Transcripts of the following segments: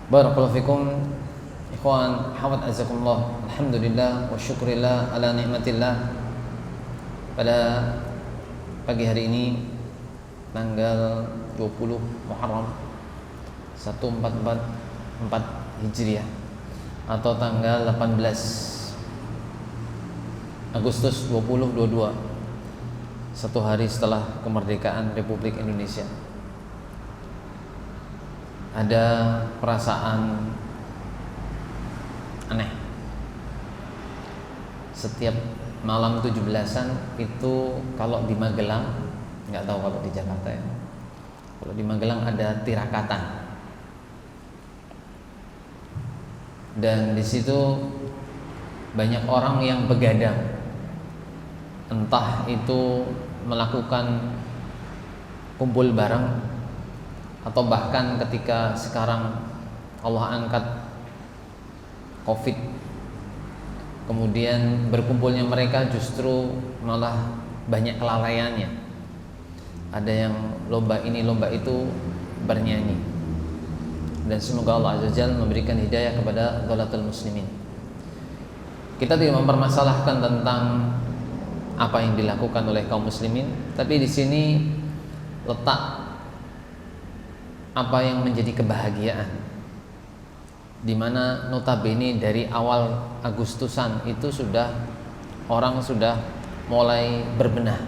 Barakallahu fikum ikhwan hawat azakumullah. Alhamdulillah wa syukurillah ala nikmatillah. Pada pagi hari ini tanggal 20 Muharram 1444 Hijriah atau tanggal 18 Agustus 2022, satu hari setelah kemerdekaan Republik Indonesia. Ada perasaan aneh. Setiap malam 17-an itu kalau di Magelang, nggak tahu kalau di Jakarta ya. Kalau di Magelang ada tirakatan. Dan di situ banyak orang yang begadang. Entah itu melakukan kumpul bareng, atau bahkan ketika sekarang Allah angkat COVID, kemudian berkumpulnya mereka justru malah banyak kelalaiannya. Ada yang lomba ini lomba itu bernyanyi. Dan semoga Allah Azza wa Jalla memberikan hidayah kepada dhalatul muslimin. Kita tidak mempermasalahkan tentang apa yang dilakukan oleh kaum muslimin, tapi di sini letak apa yang menjadi kebahagiaan, di mana notabene dari awal Agustusan itu orang sudah mulai berbenah.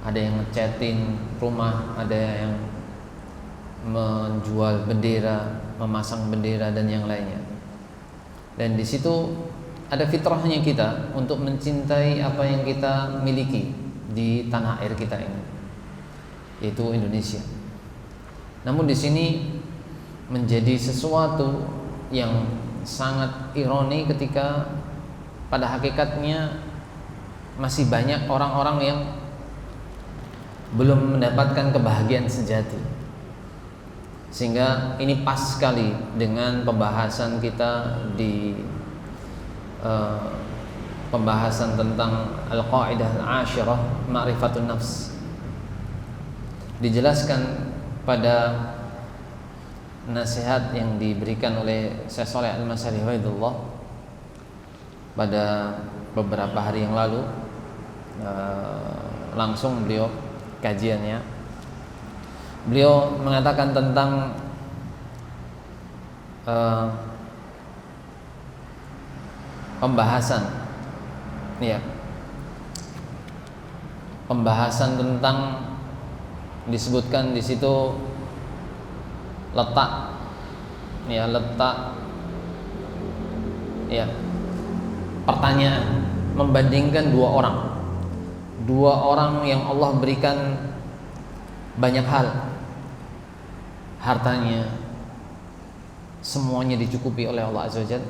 Ada yang ngecatin rumah, ada yang menjual bendera, memasang bendera dan yang lainnya. Dan di situ ada fitrahnya kita untuk mencintai apa yang kita miliki di tanah air kita ini, yaitu Indonesia. Namun di sini menjadi sesuatu yang sangat ironi ketika pada hakikatnya masih banyak orang-orang yang belum mendapatkan kebahagiaan sejati. Sehingga ini pas sekali dengan pembahasan kita di pembahasan tentang Al-Qa'idah Al-Ashirah Ma'rifatun Nafs. Dijelaskan pada nasihat yang diberikan oleh Syekh Shalih Al-Masari Wahidullah pada beberapa hari yang lalu, langsung beliau kajiannya. Beliau mengatakan tentang pembahasan tentang, disebutkan di situ letak pertanyaan membandingkan dua orang yang Allah berikan banyak hal, hartanya semuanya dicukupi oleh Allah Azza wa Jalla.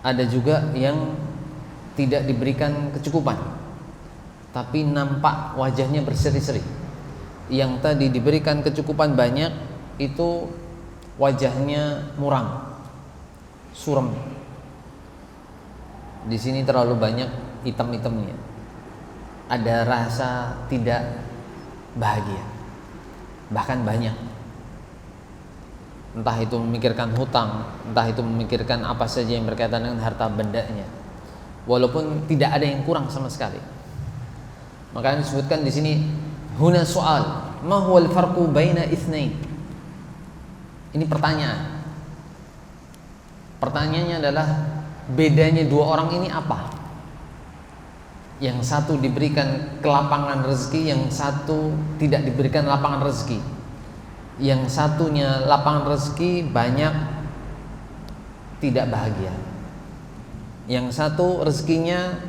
Ada juga yang tidak diberikan kecukupan, tapi nampak wajahnya berseri-seri. Yang tadi diberikan kecukupan banyak itu wajahnya muram, suram. Di sini terlalu banyak hitam-hitamnya. Ada rasa tidak bahagia, bahkan banyak. Entah itu memikirkan hutang, entah itu memikirkan apa saja yang berkaitan dengan harta bendanya, walaupun tidak ada yang kurang sama sekali. Makanya disebutkan di sini, huna soal, ma huwal farqu baina itsnain. Ini pertanyaan. Pertanyaannya adalah, bedanya dua orang ini apa? Yang satu diberikan kelapangan rezeki, yang satu tidak diberikan lapangan rezeki. Yang satunya lapangan rezeki banyak, tidak bahagia. Yang satu rezekinya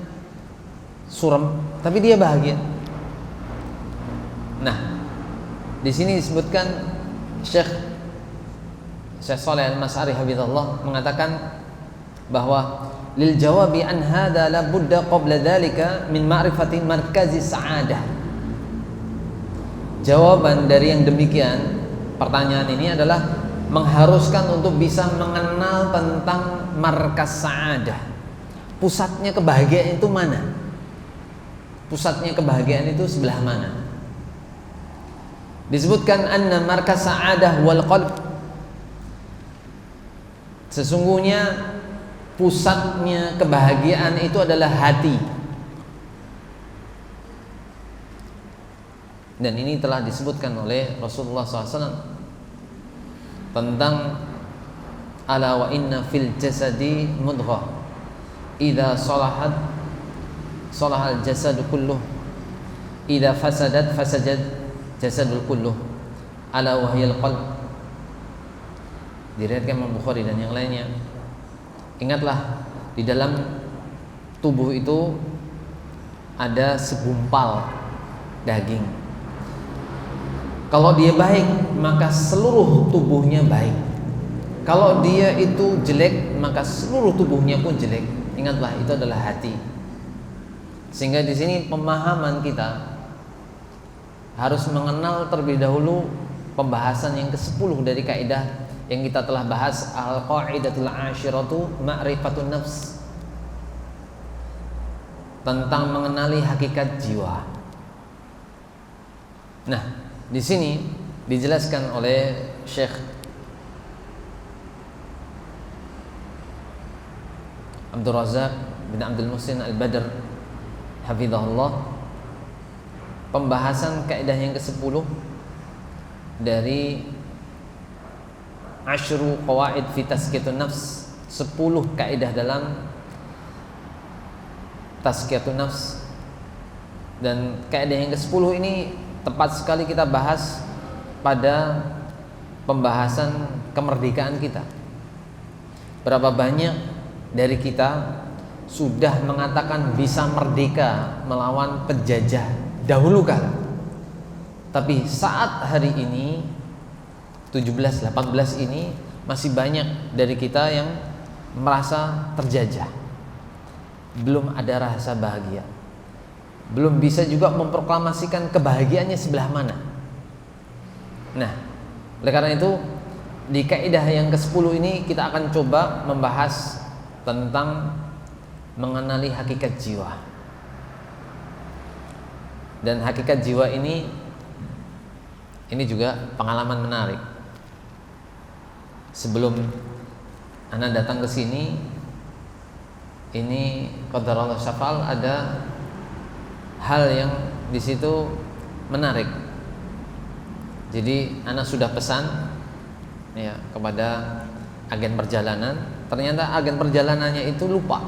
suram, tapi dia bahagia. Nah, di sini disebutkan Syekh Shalih Al-Masari Habibullah mengatakan bahwa lil jawabi an hadza la budda qabla dzalika min ma'rifati markazi sa'adah. Jawaban dari yang demikian, pertanyaan ini adalah mengharuskan untuk bisa mengenal tentang markas sa'adah. Pusatnya kebahagiaan itu mana? Pusatnya kebahagiaan itu sebelah mana? Disebutkan anna markas sa'adah wal qalb Sesungguhnya pusatnya kebahagiaan itu adalah hati. Dan ini telah disebutkan oleh Rasulullah SAW tentang ala wa inna fil jasadi mudghah idza salahat salahal jasadu kulluh idza fasadat fasajad jasadul kulluh ala wa hiyal qalb. Diriwayatkan Imam Bukhari dan yang lainnya. Ingatlah, di dalam tubuh itu ada segumpal daging. Kalau dia baik, maka seluruh tubuhnya baik. Kalau dia itu jelek, maka seluruh tubuhnya pun jelek. Ingatlah, itu adalah hati. Sehingga di sini pemahaman kita harus mengenal terlebih dahulu pembahasan yang ke-10 dari kaidah yang kita telah bahas, al-qaidatul ashiratu ma'rifatun nafs, tentang mengenali hakikat jiwa. Nah, di sini dijelaskan oleh Syekh Abdul Razak bin Abdul Muhsin Al-Badr hafizahullah, pembahasan kaidah yang ke-10 dari Asyru qawaid fi tazkiyatun nafs, 10 kaidah dalam tazkiyatun nafs. Dan kaidah yang ke-10 ini tepat sekali kita bahas pada pembahasan kemerdekaan kita. Berapa banyak dari kita sudah mengatakan bisa merdeka melawan penjajah dahulu kala, tapi saat hari ini 17-18 ini masih banyak dari kita yang merasa terjajah, belum ada rasa bahagia, belum bisa juga memproklamasikan kebahagiaannya sebelah mana. Nah, oleh karena itu di kaidah yang ke-10 ini kita akan coba membahas tentang mengenali hakikat jiwa. Dan hakikat jiwa ini juga pengalaman menarik. Sebelum Anda datang ke sini, ini qadarullah syafal, ada hal yang di situ menarik. Jadi Anda sudah pesan ya kepada agen perjalanan, ternyata agen perjalanannya itu lupa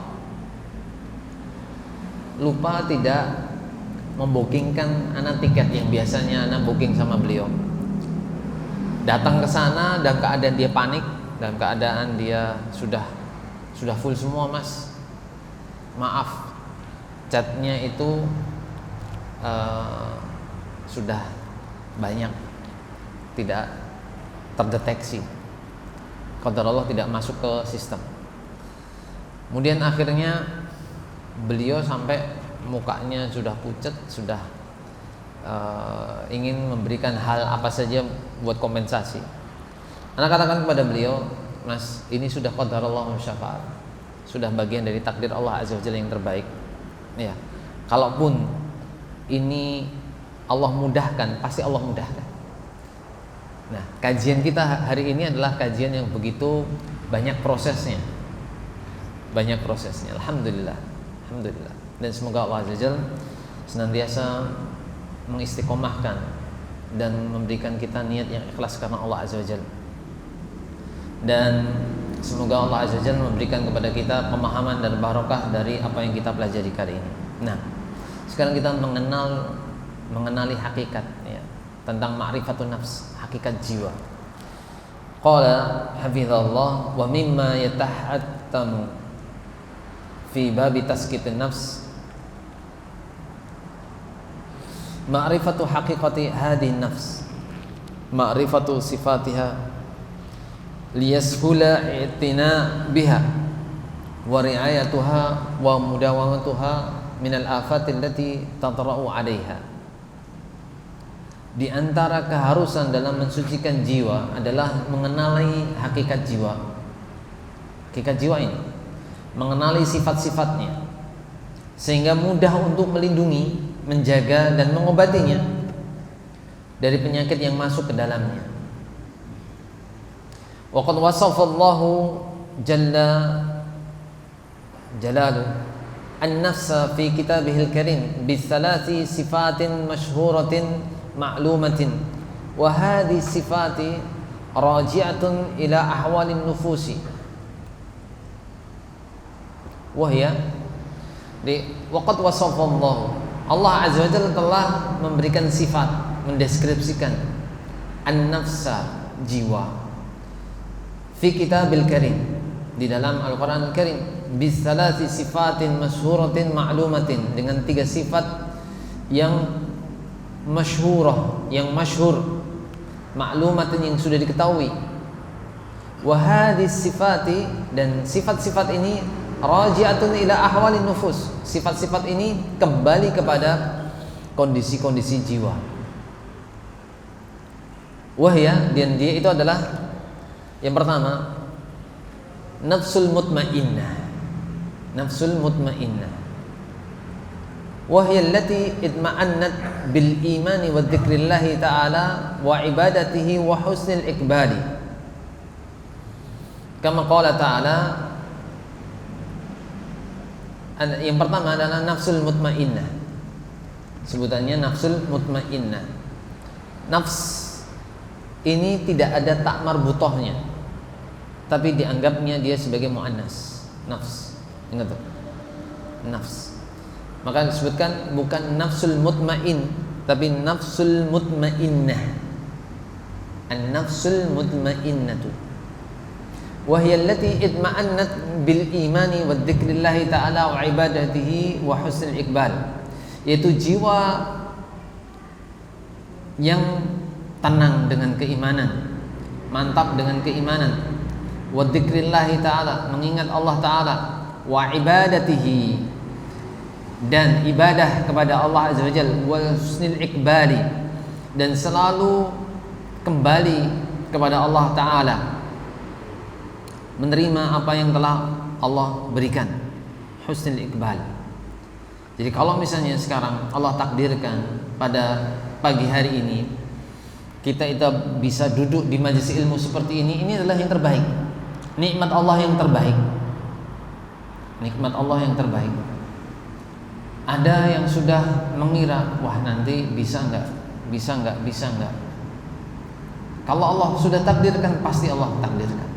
tidak membookingkan Anda tiket yang biasanya Anda booking sama beliau. Datang ke sana dalam keadaan dia panik, dalam keadaan dia sudah full semua, Mas. Maaf, catnya itu sudah banyak tidak terdeteksi. Qadarullah tidak masuk ke sistem. Kemudian akhirnya beliau sampai mukanya sudah pucat, sudah ingin memberikan hal apa saja buat kompensasi. Anak katakan kepada beliau, Mas, ini sudah qadarullah syafa'at, sudah bagian dari takdir Allah Azza wa Jalla yang terbaik. Ya, kalaupun ini Allah mudahkan, pasti Allah mudahkan. Nah, kajian kita hari ini adalah kajian yang begitu banyak prosesnya. Alhamdulillah. Dan semoga Allah Azza wa Jalla senantiasa mengistiqomahkan dan memberikan kita niat yang ikhlas karena Allah Azza wa Jalla. Dan semoga Allah Azza wa Jalla memberikan kepada kita pemahaman dan barokah dari apa yang kita pelajari kali ini. Nah, sekarang kita mengenali hakikat ya, tentang ma'rifatun nafs, hakikat jiwa. Qala hafizallah wa mimma yatahattamu fi babi tazkiyatun nafs ma'rifatu haqiqati hadhihi nafs, ma'rifatu sifatiha liyashula i'tina biha wa ri'ayatuha wa mudawamatuha minal afati allati tatra'u 'alaiha. Di antara keharusan dalam mensucikan jiwa adalah mengenali hakikat jiwa. Hakikat jiwa ini mengenali sifat-sifatnya sehingga mudah untuk melindungi, menjaga dan mengobatinya dari penyakit yang masuk ke dalamnya. Wa qad wasafallahu jalla jalaluhu an-nafsa fi kitabihil karim bi thalathi sifatin masyhuratin ma'lumatin wa hadhihi sifati raji'atun ila ahwalin nufusi wa hiya waqad wasafa Allah azza wa jalla telah memberikan sifat, mendeskripsikan an-nafsa, jiwa, fi kitabil karim, di dalam Al-Quran Al-Karim, bisalasi sifatin masyhuratin ma'lumatin, dengan 3 sifat yang masyhurah, yang masyhur, ma'lumatin, yang sudah diketahui. Wa hadhihi sifati, dan sifat-sifat ini raji'atun ila ahwalin nufus, sifat-sifat ini kembali kepada kondisi-kondisi jiwa. Wahya, dan dia itu adalah yang pertama nafsul mutmainnah. Nafsul mutmainnah wahya allati idma'annat bil imani wa dzikrillah ta'ala wa ibadatihi wa husnil iqbali. Kama qala ta'ala, yang pertama adalah nafsul mutmainnah. Sebutannya nafsul mutmainnah. Nafs ini tidak ada tak marbutohnya, tapi dianggapnya dia sebagai muannas, nafs. Ingat tuh, nafs. Maka disebutkan bukan nafsul mutmain, tapi nafsul mutmainnah. An-nafsul mutmainnatu wa hiya allati idma'annat bil imani wa dzikrillah ta'ala wa ibadatihi wa husnil iqbal, yaitu jiwa yang tenang dengan keimanan, mantap dengan keimanan, wa dzikrillah ta'ala, mengingat Allah ta'ala, wa ibadatihi, dan ibadah kepada Allah azza wajalla, wa husnil iqbali, dan selalu kembali kepada Allah ta'ala, menerima apa yang telah Allah berikan, husnul iqbal. Jadi kalau misalnya sekarang Allah takdirkan pada pagi hari ini kita bisa duduk di majelis ilmu seperti ini adalah yang terbaik, nikmat Allah yang terbaik, nikmat Allah yang terbaik. Ada yang sudah mengira, wah nanti bisa enggak, bisa enggak, bisa enggak. Kalau Allah sudah takdirkan, pasti Allah takdirkan.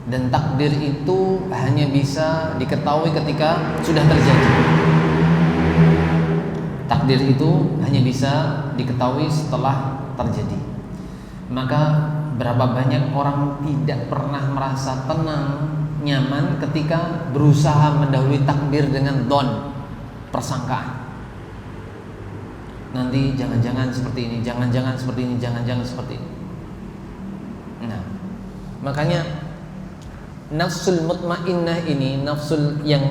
Dan takdir itu hanya bisa diketahui ketika sudah terjadi. Takdir itu hanya bisa diketahui setelah terjadi. Maka berapa banyak orang tidak pernah merasa tenang, nyaman ketika berusaha mendahului takdir dengan don, persangkaan. Nanti jangan-jangan seperti ini, jangan-jangan seperti ini, jangan-jangan seperti ini. Nah, makanya nafsul mutmainnah ini nafsul yang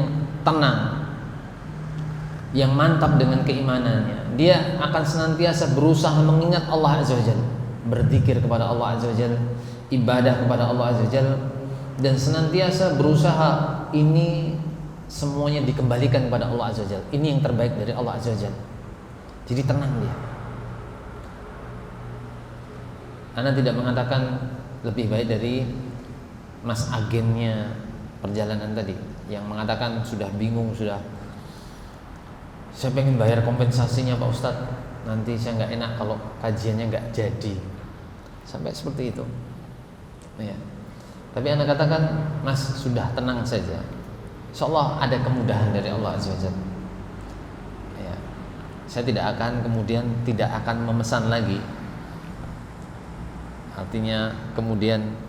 tenang, yang mantap dengan keimanannya. Dia akan senantiasa berusaha mengingat Allah azza wajalla, berzikir kepada Allah azza wajalla, ibadah kepada Allah azza wajalla, dan senantiasa berusaha ini semuanya dikembalikan kepada Allah azza wajalla. Ini yang terbaik dari Allah azza wajalla. Jadi tenang dia. Anda tidak mengatakan lebih baik dari mas agennya perjalanan tadi yang mengatakan sudah bingung, sudah saya pengen bayar kompensasinya Pak Ustadz, nanti saya nggak enak kalau kajiannya nggak jadi, sampai seperti itu ya. Tapi Anda katakan, mas sudah tenang saja, insyaallah ada kemudahan dari Allah azza wajalla ya. Saya tidak akan kemudian tidak akan memesan lagi, artinya kemudian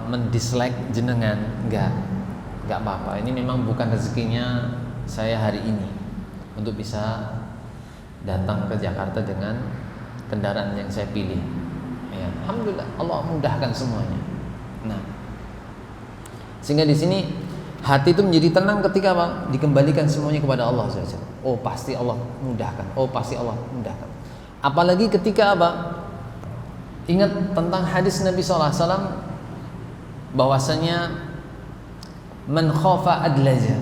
mendislike jenengan, enggak apa-apa. Ini memang bukan rezekinya saya hari ini untuk bisa datang ke Jakarta dengan kendaraan yang saya pilih ya. Alhamdulillah Allah mudahkan semuanya. Nah, sehingga di sini hati itu menjadi tenang ketika apa? Dikembalikan semuanya kepada Allah SWT. Oh pasti Allah mudahkan, oh pasti Allah mudahkan. Apalagi ketika apa? Ingat tentang hadis Nabi SAW bahwasanya man khafa adlaja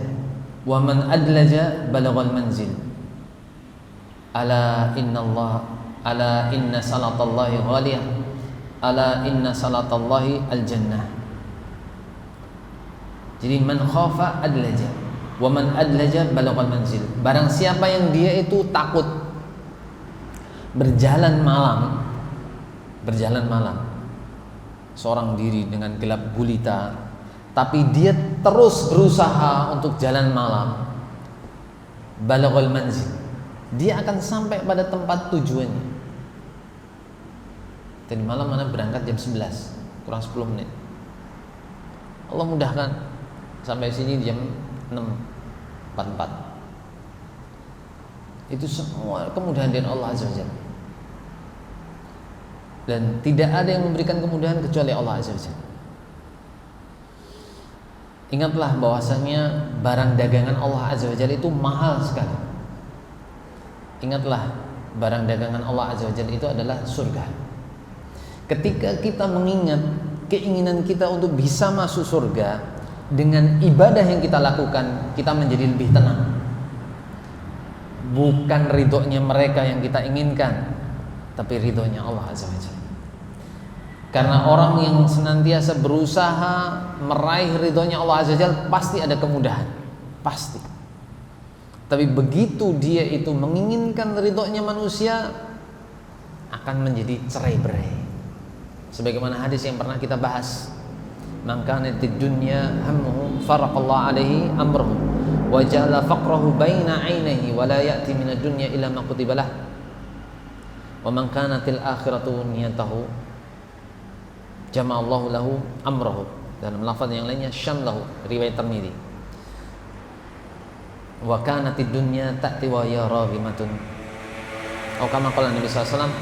wa man adlaja balaghal manzil. Ala inna salatallahi ghaliyah ala inna salatallahi al-jannah. Jadi man khafa adlaja wa man adlaja balaghal manzil. Barang siapa yang dia itu takut berjalan malam, seorang diri dengan gelap gulita, tapi dia terus berusaha untuk jalan malam, balaghal manzil, dia akan sampai pada tempat tujuannya. Tadi malam mana berangkat jam 11 kurang 10 menit, Allah mudahkan sampai sini jam 6.44. Itu semua kemudahan dari Allah Azza wa Jalla. Dan tidak ada yang memberikan kemudahan kecuali Allah Azza wa Jalla. Ingatlah bahwasanya barang dagangan Allah Azza wa Jalla itu mahal sekali. Ingatlah barang dagangan Allah Azza wa Jalla itu adalah surga. Ketika kita mengingat keinginan kita untuk bisa masuk surga, dengan ibadah yang kita lakukan, kita menjadi lebih tenang. Bukan ridhonya mereka yang kita inginkan, tapi ridhonya Allah Azza wa Jalla. Karena orang yang senantiasa berusaha meraih ridhonya Allah Azza wa Jalla pasti ada kemudahan, pasti. Tapi begitu dia itu menginginkan ridhonya manusia, akan menjadi cerai-berai. Sebagaimana hadis yang pernah kita bahas, man kanatid dunya hammuhu faraqallahu alaihi amruhu wa ja'ala faqrahu baina 'ainaihi wa la ya'ti minad dunya illa ma kutiba lah, wa man kanatil akhiratu niyatahu jama'allahu lahu amrahu. Dalam lafaz yang lainnya syamlahu, riwayat Tirmidzi, wa kanatid dunya ta'ti wa ya raghimatun. Atau kama qala Nabi sallallahu alaihi wasallam,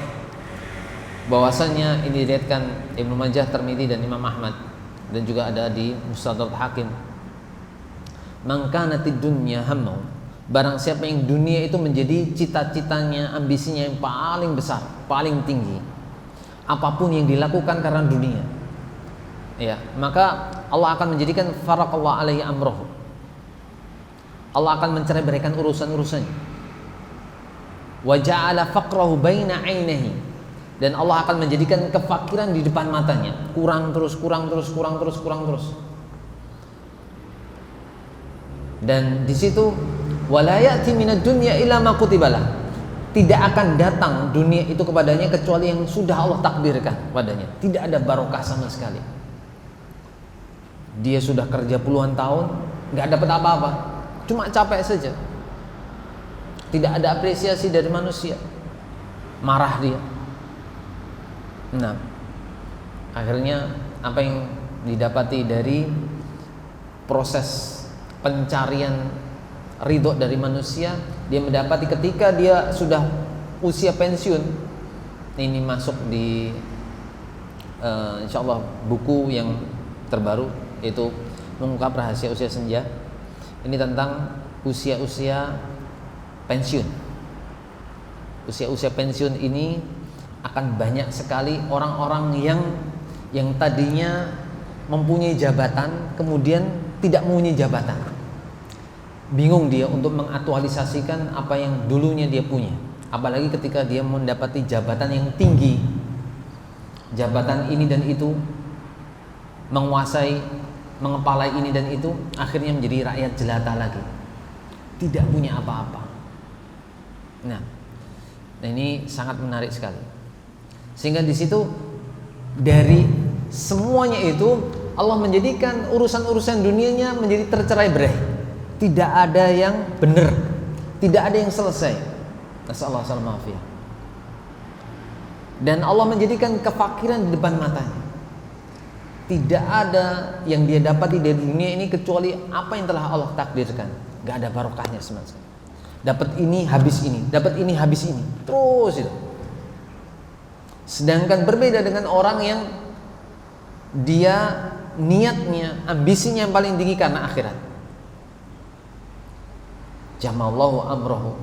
bahwasanya ini diriwayatkan Ibnu Majah, Tirmidzi dan Imam Ahmad, dan juga ada di Mustadrak Hakim. Man kanatid dunya hammu, barang siapa yang dunia itu menjadi cita-citanya, ambisinya yang paling besar, paling tinggi, apapun yang dilakukan karena dunia, ya, maka Allah akan menjadikan faraqallahu alaihi amrohu, Allah akan mencerai-beraikan urusan-urusannya. Wa ja'ala faqrahu baina 'ainaihi, dan Allah akan menjadikan kefakiran di depan matanya, kurang terus. Dan di situ wala ya'ti minad dunya illa ma kutibalah, tidak akan datang dunia itu kepadanya kecuali yang sudah Allah takdirkan padanya. Tidak ada barokah sama sekali. Dia sudah kerja puluhan tahun, nggak dapat apa-apa, cuma capek saja. Tidak ada apresiasi dari manusia, marah dia. Nah, akhirnya apa yang didapati dari proses pencarian ridho dari manusia, dia mendapati ketika dia sudah usia pensiun. Ini masuk di insyaallah buku yang terbaru, yaitu Mengungkap Rahasia Usia Senja. Ini tentang usia-usia pensiun. Usia-usia pensiun ini akan banyak sekali orang-orang yang tadinya mempunyai jabatan, kemudian tidak mempunyai jabatan. Bingung dia untuk mengaktualisasikan apa yang dulunya dia punya. Apalagi ketika dia mendapati jabatan yang tinggi, jabatan ini dan itu, menguasai, mengepalai ini dan itu, akhirnya menjadi rakyat jelata lagi, tidak punya apa-apa. Nah, ini sangat menarik sekali. Sehingga di situ dari semuanya itu Allah menjadikan urusan-urusan dunianya menjadi tercerai-berai. Tidak ada yang benar, tidak ada yang selesai. Nasallahu alaihi wasallam. Dan Allah menjadikan kefakiran di depan matanya. Tidak ada yang dia dapati dari dunia ini kecuali apa yang telah Allah takdirkan. Gak ada barokahnya sama sekali. Dapat ini habis ini, dapat ini habis ini, terus itu. Sedangkan berbeda dengan orang yang dia niatnya, ambisinya yang paling tinggi karena akhirat. Jamallahu amrahu,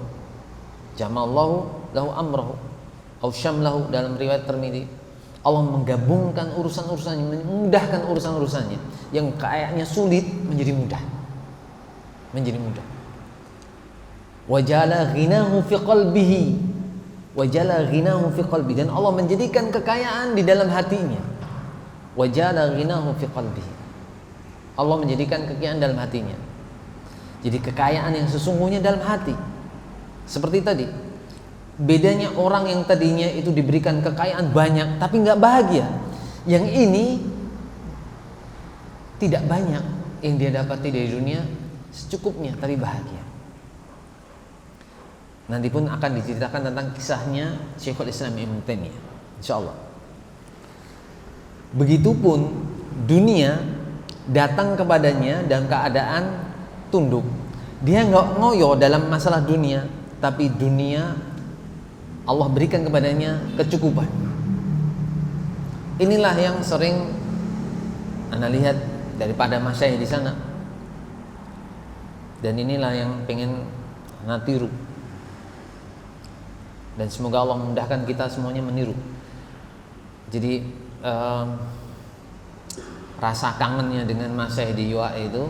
jamallahu lahu amrahu, au syamlahu, dalam riwayat Tirmidzi. Allah menggabungkan urusan-urusannya, memudahkan urusan-urusannya. Yang kayaknya sulit menjadi mudah, menjadi mudah. Wa ja'ala ghinahu fi qalbihi, Wa jala ghinahu fi qalbi, dan Allah menjadikan kekayaan di dalam hatinya. Wa jala ghinahu fi qalbi, Allah menjadikan kekayaan dalam hatinya. Jadi kekayaan yang sesungguhnya dalam hati. Seperti tadi, bedanya orang yang tadinya itu diberikan kekayaan banyak tapi nggak bahagia. Yang ini tidak banyak yang dia dapati dari dunia, secukupnya tapi bahagia. Nanti pun akan diceritakan tentang kisahnya Syekhul Islam Ibnu Taimiyah, insyaallah. Begitupun dunia datang kepadanya dalam keadaan tunduk. Dia nggak ngoyo dalam masalah dunia, tapi dunia Allah berikan kepadanya kecukupan. Inilah yang sering Anda lihat daripada masyayikh di sana, dan inilah yang pengen Anda tiru. Dan semoga Allah memudahkan kita semuanya meniru. Jadi rasa kangennya dengan masyayikh di UAE itu,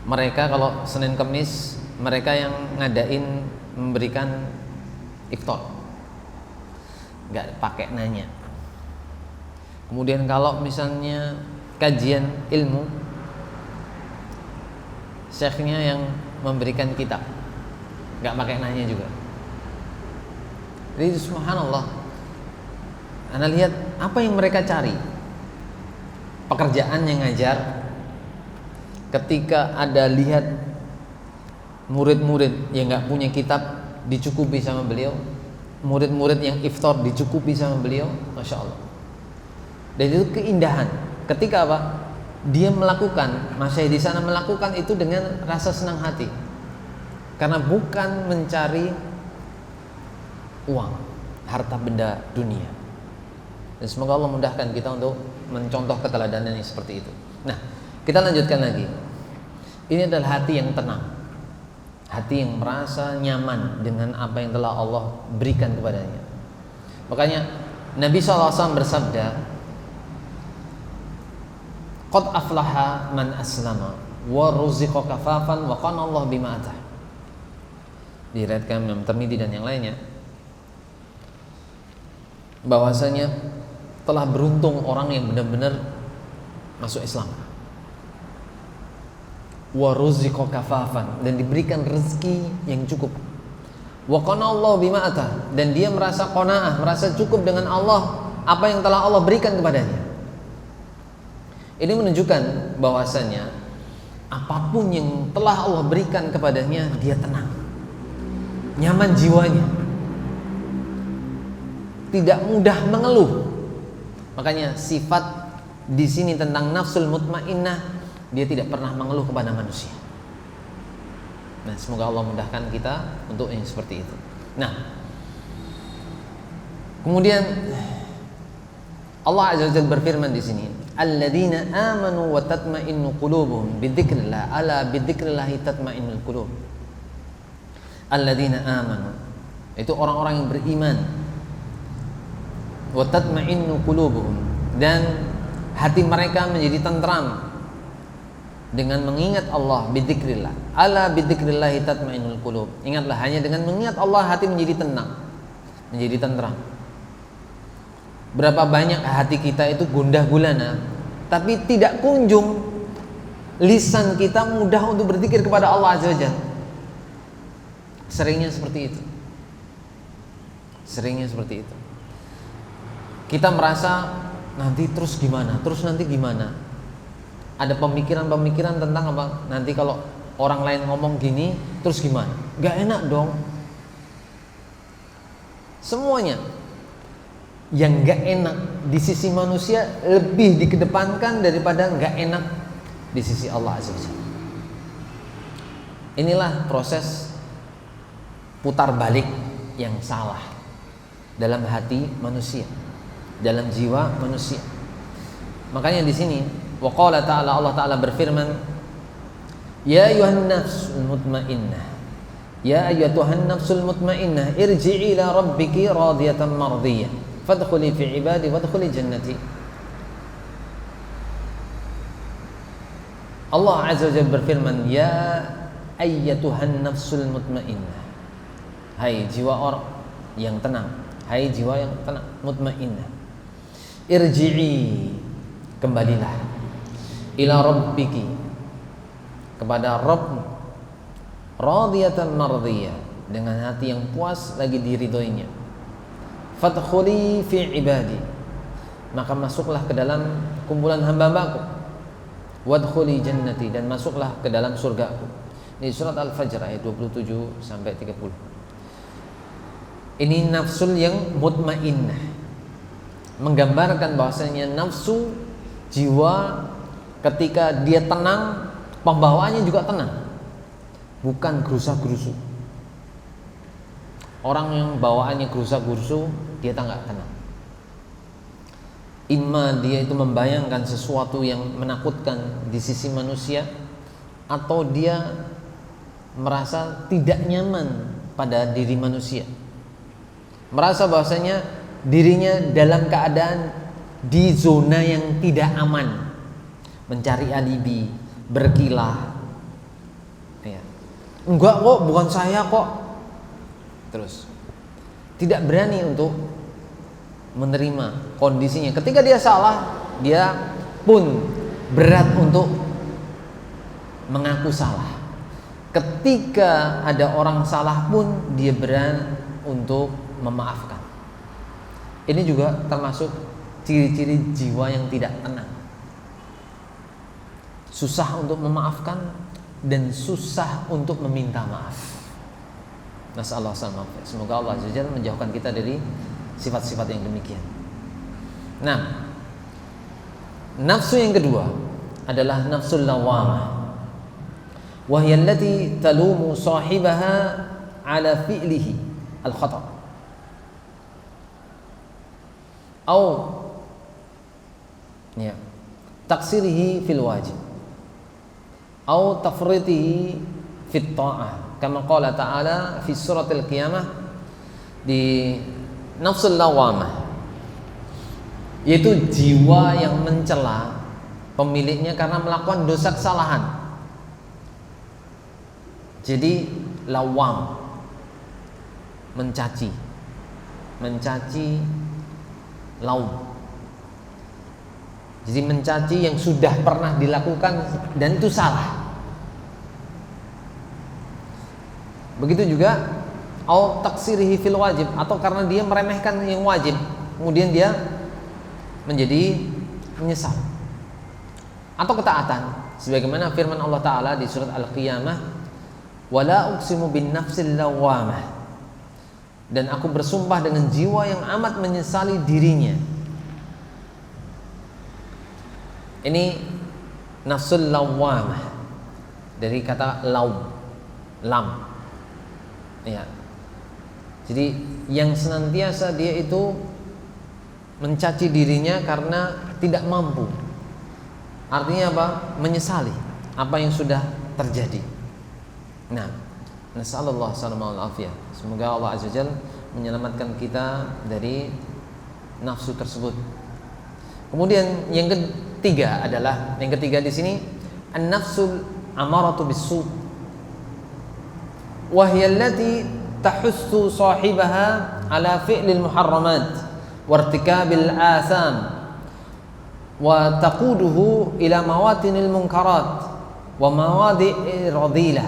mereka kalau Senin Kemis mereka yang ngadain memberikan iftar, nggak pakai nanya. Kemudian kalau misalnya kajian ilmu, syekhnya yang memberikan kitab, nggak pakai nanya juga. Jadi subhanallah, Anda lihat apa yang mereka cari. Pekerjaan yang ngajar. Ketika ada lihat murid-murid yang nggak punya kitab dicukupi sama beliau, murid-murid yang iftar dicukupi sama beliau, masya Allah. Dan itu keindahan. Ketika apa? Dia melakukan, masyayikh di sana melakukan itu dengan rasa senang hati, karena bukan mencari uang, harta benda dunia. Dan semoga Allah mudahkan kita untuk mencontoh keteladanan yang seperti itu. Nah, kita lanjutkan lagi. Ini adalah hati yang tenang, hati yang merasa nyaman dengan apa yang telah Allah berikan kepadanya. Makanya Nabi SAW bersabda, qad aflaha man aslama wa ruziqa kafafan wa qana Allah bima atah. Diriwayatkan Imam Tirmidzi dan yang lainnya, bahwasanya telah beruntung orang yang benar-benar masuk Islam. Wa ruziqa kafafan, dan diberikan rezeki yang cukup. Wa qana Allah bima atah, dan dia merasa qanaah, merasa cukup dengan Allah, apa yang telah Allah berikan kepadanya. Ini menunjukkan bahwasanya apapun yang telah Allah berikan kepadanya, dia tenang, nyaman jiwanya, tidak mudah mengeluh. Makanya sifat di sini tentang nafsul mutmainnah, dia tidak pernah mengeluh kepada manusia. Nah, semoga Allah mudahkan kita untuk yang seperti itu. Nah, kemudian Allah Azza wa Jalla berfirman di sini, alladzina amanu wa tatma'innu qulubuhum bidzikrillah, ala bidzikrillah tatma'innul qulub. Alladzina amanu, itu orang-orang yang beriman, wa tatma'innu qulubuhum, dan hati mereka menjadi tentram dengan mengingat Allah, bidzikrillah, ala bidzikrillah tatma'innul qulub. Ingatlah, hanya dengan mengingat Allah hati menjadi tenang, menjadi tentram. Berapa banyak hati kita itu gundah gulana, tapi tidak kunjung lisan kita mudah untuk berzikir kepada Allah Azza wa Jalla. Seringnya seperti itu. Seringnya seperti itu. Kita merasa nanti terus gimana, terus nanti gimana. Ada pemikiran-pemikiran tentang apa? Nanti kalau orang lain ngomong gini, terus gimana? Gak enak dong. Semuanya yang gak enak di sisi manusia lebih dikedepankan daripada gak enak di sisi Allah Azza wa Jalla. Inilah proses putar balik yang salah dalam hati manusia, dalam jiwa manusia. Makanya di sini waqala ta'ala, Allah Ta'ala berfirman, ya ayyuhan nafsul mutmainnah, ya ayyatuhan nafsul mutmainnah, irji'i ila rabbiki radiyatan mardiyah, fadkhuli fi ibadi wadkhuli jannati. Allah Azza wa Jalla berfirman, ya ayyatuhan nafsul mutmainnah, hai jiwa yang tenang, hai jiwa yang tenang, mutmainnah. Irji'i, kembalilah, ila rabbiki, kepada Rabbmu, radiyatan mardiyah, dengan hati yang puas lagi diridhoinya. Fadkhuli fi ibadi, maka masuklah ke dalam kumpulan hamba-hambaku. Wadkhuli jannati, dan masuklah ke dalam surgaku. Ini surat Al-Fajr ayat 27 sampai 30. Ini nafsul yang mutmainnah, menggambarkan bahwasanya nafsu jiwa ketika dia tenang, pembawaannya juga tenang, bukan gerusa-gerusu. Orang yang bawaannya gerusa-gerusu, dia tak tenang. Imma dia itu membayangkan sesuatu yang menakutkan di sisi manusia, atau dia merasa tidak nyaman pada diri manusia, merasa bahwasanya dirinya dalam keadaan di zona yang tidak aman, mencari alibi, berkilah, ya. Enggak kok, bukan saya kok, terus tidak berani untuk menerima kondisinya. Ketika dia salah, dia pun berat untuk mengaku salah. Ketika ada orang salah pun dia berat untuk memaafkan. Ini juga termasuk ciri-ciri jiwa yang tidak tenang. Susah untuk memaafkan dan susah untuk meminta maaf. Nasallahu alaihi wasallam. Semoga Allah Azza wa Jalla menjauhkan kita dari sifat-sifat yang demikian. Nah, nafsu yang kedua adalah nafsul lawamah, wa hiya allati talumu sahibaha ala fi'lihi al-khata' aw ya taqsirihi fil wajib aw tafritihi fit ta'ah, kama qala ta'ala fi suratil qiyamah. Di nafsul lawamah, yaitu jiwa yang mencela pemiliknya karena melakukan dosa kesalahan. Jadi lawam, mencaci laum. Jadi mencaci yang sudah pernah dilakukan dan itu salah. Begitu juga au taksirihi fil wajib, atau karena dia meremehkan yang wajib, kemudian dia menjadi menyesal. Atau ketaatan, sebagaimana firman Allah Ta'ala di surat Al-Qiyamah, wala uqsimu bin nafsil lawamah, dan aku bersumpah dengan jiwa yang amat menyesali dirinya. Ini nafsul lawamah dari kata lam, ya. Jadi yang senantiasa dia itu mencaci dirinya karena tidak mampu. Artinya apa? Menyesali apa yang sudah terjadi. Nah, nasallallahu alaihi wasallam. Semoga Allah Azza wa Jalla menyelamatkan kita dari nafsu tersebut. Kemudian yang ketiga adalah, yang ketiga di sini an-nafsul amaratu bis-su' wa hiya allati tahussu sahibaha ala fi'lil muharramat wa irtikabil atham wa taquduhu ila mawatinil munkarat wa mawadi'ir radilah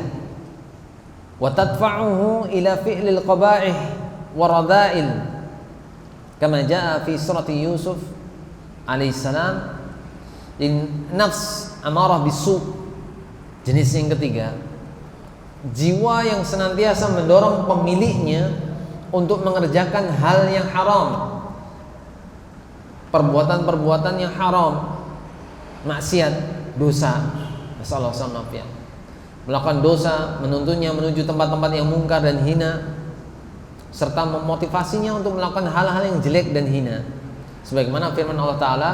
wa tadfa'uhu ila fi'lil qaba'ih wa radha'il, kama jaa fi surati Yusuf alaihi salam. Nafs amarah bisu, jenis yang ketiga, jiwa yang senantiasa mendorong pemiliknya untuk mengerjakan hal yang haram, perbuatan-perbuatan yang haram, maksiat, dosa, melakukan dosa, menuntunnya menuju tempat-tempat yang mungkar dan hina, serta memotivasinya untuk melakukan hal-hal yang jelek dan hina. Sebagaimana firman Allah Ta'ala,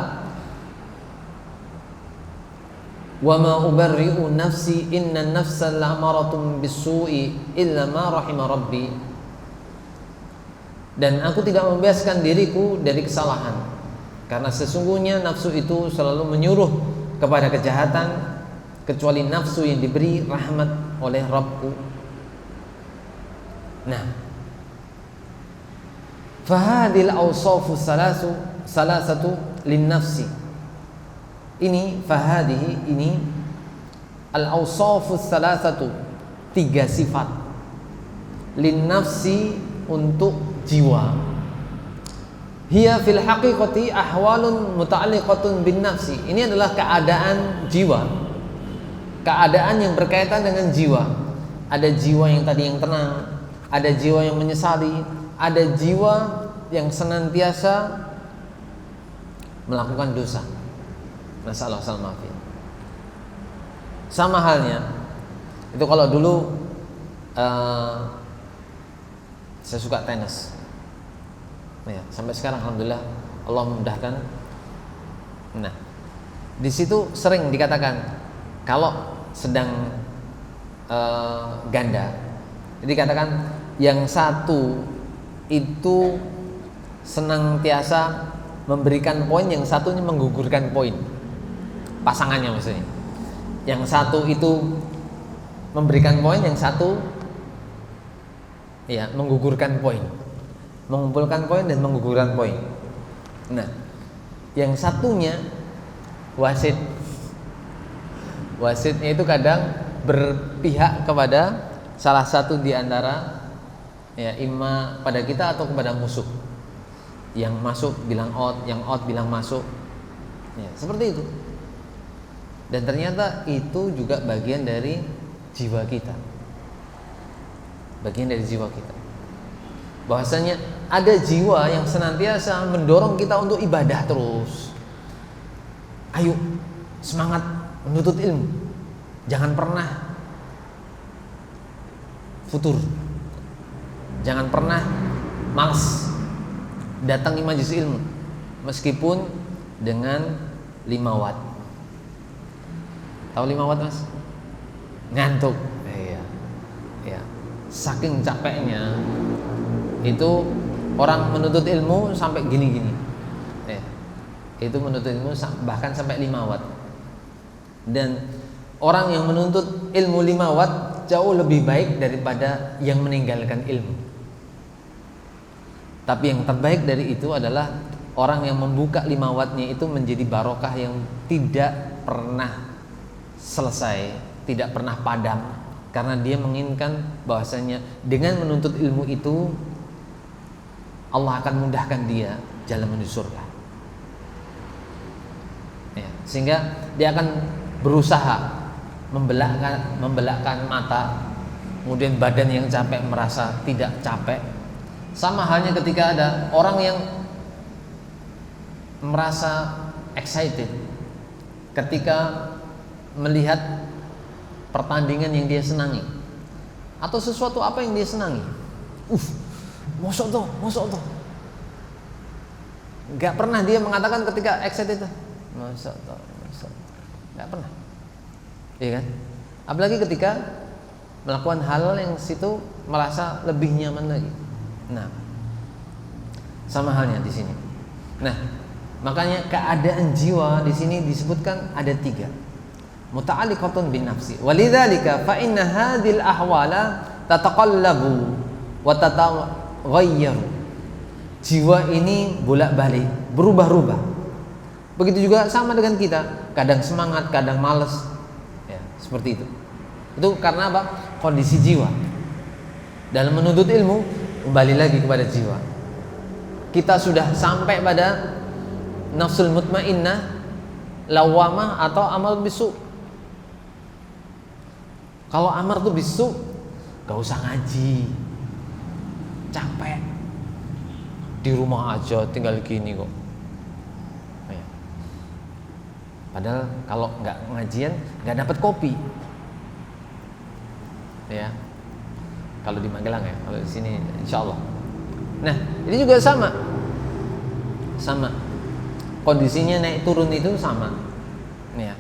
wa ma ubarri'u nafsi inna nafsa la'amaratun bis-su'i illa ma rahima rabbi, dan aku tidak membebaskan diriku dari kesalahan, karena sesungguhnya nafsu itu selalu menyuruh kepada kejahatan kecuali nafsu yang diberi rahmat oleh Rabbku. Nah, Fahadil awsafu salasatu lin nafsi. Ini fahadihi, ini al awsafu salasatu, 3 sifat lin nafsi, untuk jiwa. Hiya fil haqiqati ahwalun muta'alliqatun bin nafsi. Ini adalah keadaan jiwa, keadaan yang berkaitan dengan jiwa. Ada jiwa yang tadi yang tenang, ada jiwa yang menyesali, ada jiwa yang senantiasa melakukan dosa. Nasallahu alaihi. Sama halnya itu kalau dulu saya suka tenis. Ya, sampai sekarang alhamdulillah Allah memudahkan. Nah, di situ sering dikatakan kalau sedang ganda, dikatakan yang satu itu senantiasa memberikan poin, yang satunya menggugurkan poin. Pasangannya maksudnya. Yang satu itu memberikan poin, yang satu ya menggugurkan poin. Mengumpulkan poin dan menggugurkan poin. Nah, yang satunya wasit. Wasitnya itu kadang berpihak kepada salah satu di antara ya, imma pada kita atau kepada musuh. Yang masuk bilang out, yang out bilang masuk. Ya, seperti itu. Dan ternyata itu juga bagian dari jiwa kita. Bagian dari jiwa kita. Bahwasanya ada jiwa yang senantiasa mendorong kita untuk ibadah terus. Ayo, semangat menuntut ilmu. Jangan pernah futur. Jangan pernah malas datangi majelis ilmu, meskipun dengan 5 watt. Tahu 5 watt, Mas? Ngantuk. Iya. Ya. Saking capeknya itu orang menuntut ilmu sampai gini-gini. Ya. Itu menuntut ilmu bahkan sampai 5 watt. Dan orang yang menuntut ilmu 5 watt jauh lebih baik daripada yang meninggalkan ilmu. Tapi yang terbaik dari itu adalah orang yang membuka 5 wattnya itu menjadi barokah yang tidak pernah selesai, tidak pernah padam, karena dia menginginkan bahwasanya dengan menuntut ilmu itu Allah akan mudahkan dia jalan menuju surga. Ya, sehingga dia akan berusaha membelakkan mata, kemudian badan yang capek merasa tidak capek. Sama halnya ketika ada orang yang merasa excited ketika melihat pertandingan yang dia senangi atau sesuatu apa yang dia senangi. Mosok tuh. Gak pernah dia mengatakan ketika excited itu mosok. Gak pernah. Iya kan? Apalagi ketika melakukan hal yang situ merasa lebih nyaman lagi. Nah, sama halnya di sini. Nah, makanya keadaan jiwa di sini disebutkan ada 3. Muta'alliqatun bin nafsi. Walidzalika fa inna hadhil ahwala tataqallabu wa tataghayyaru. Jiwa ini bolak-balik, berubah-ubah. Begitu juga sama dengan kita, kadang semangat, kadang malas. Ya, seperti itu. Itu karena apa? Kondisi jiwa. Dalam menuntut ilmu kembali lagi kepada jiwa. Kita sudah sampai pada nafsul mutmainnah, lawamah atau amal bisu. Kalau amar tuh bisu, gak usah ngaji, capek, di rumah aja tinggal gini kok. Padahal kalau nggak ngajian nggak dapat kopi, ya. Kalau di Magelang ya, kalau di sini insya Allah. Nah, ini juga sama. Kondisinya naik turun itu sama, ya.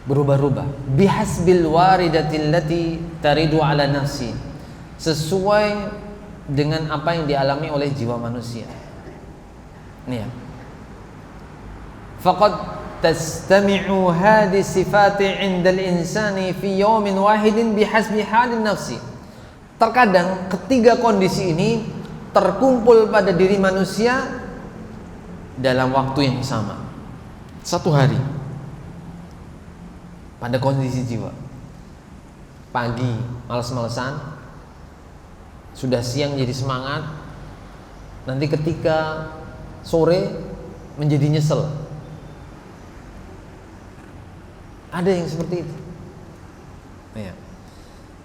Berubah-ubah. Bihasbil waridatil lati taridu ala nafsi, sesuai dengan apa yang dialami oleh jiwa manusia. Nih ya. Faqad tastami'u hadhihi sifati 'inda al-insani fi yawmin wahidin bihasbi halin nafsi. Terkadang ketiga kondisi ini terkumpul pada diri manusia dalam waktu yang sama, satu hari, pada kondisi jiwa. Pagi males-malesan, sudah siang jadi semangat, nanti ketika sore menjadi nyesel. Ada yang seperti itu. Ya.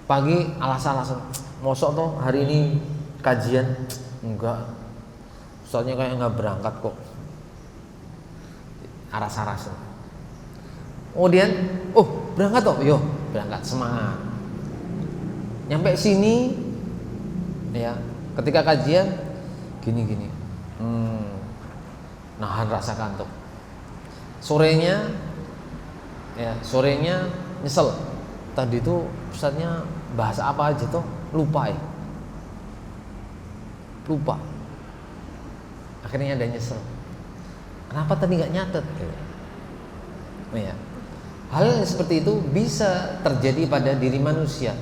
Pagi alas-alasan, mosok toh hari ini kajian, enggak, soalnya kayak nggak berangkat kok, aras-arasan. Kemudian, oh berangkat toh, yo berangkat, semangat. Nyampe sini, ya ketika kajian gini-gini, nahan rasa kantuk. Sorenya nyesel. Tadi itu ustadznya bahasa apa aja tuh, lupa. Akhirnya ada nyesel. Kenapa tadi nggak nyatet? Ya. Hal yang seperti itu bisa terjadi pada diri manusia.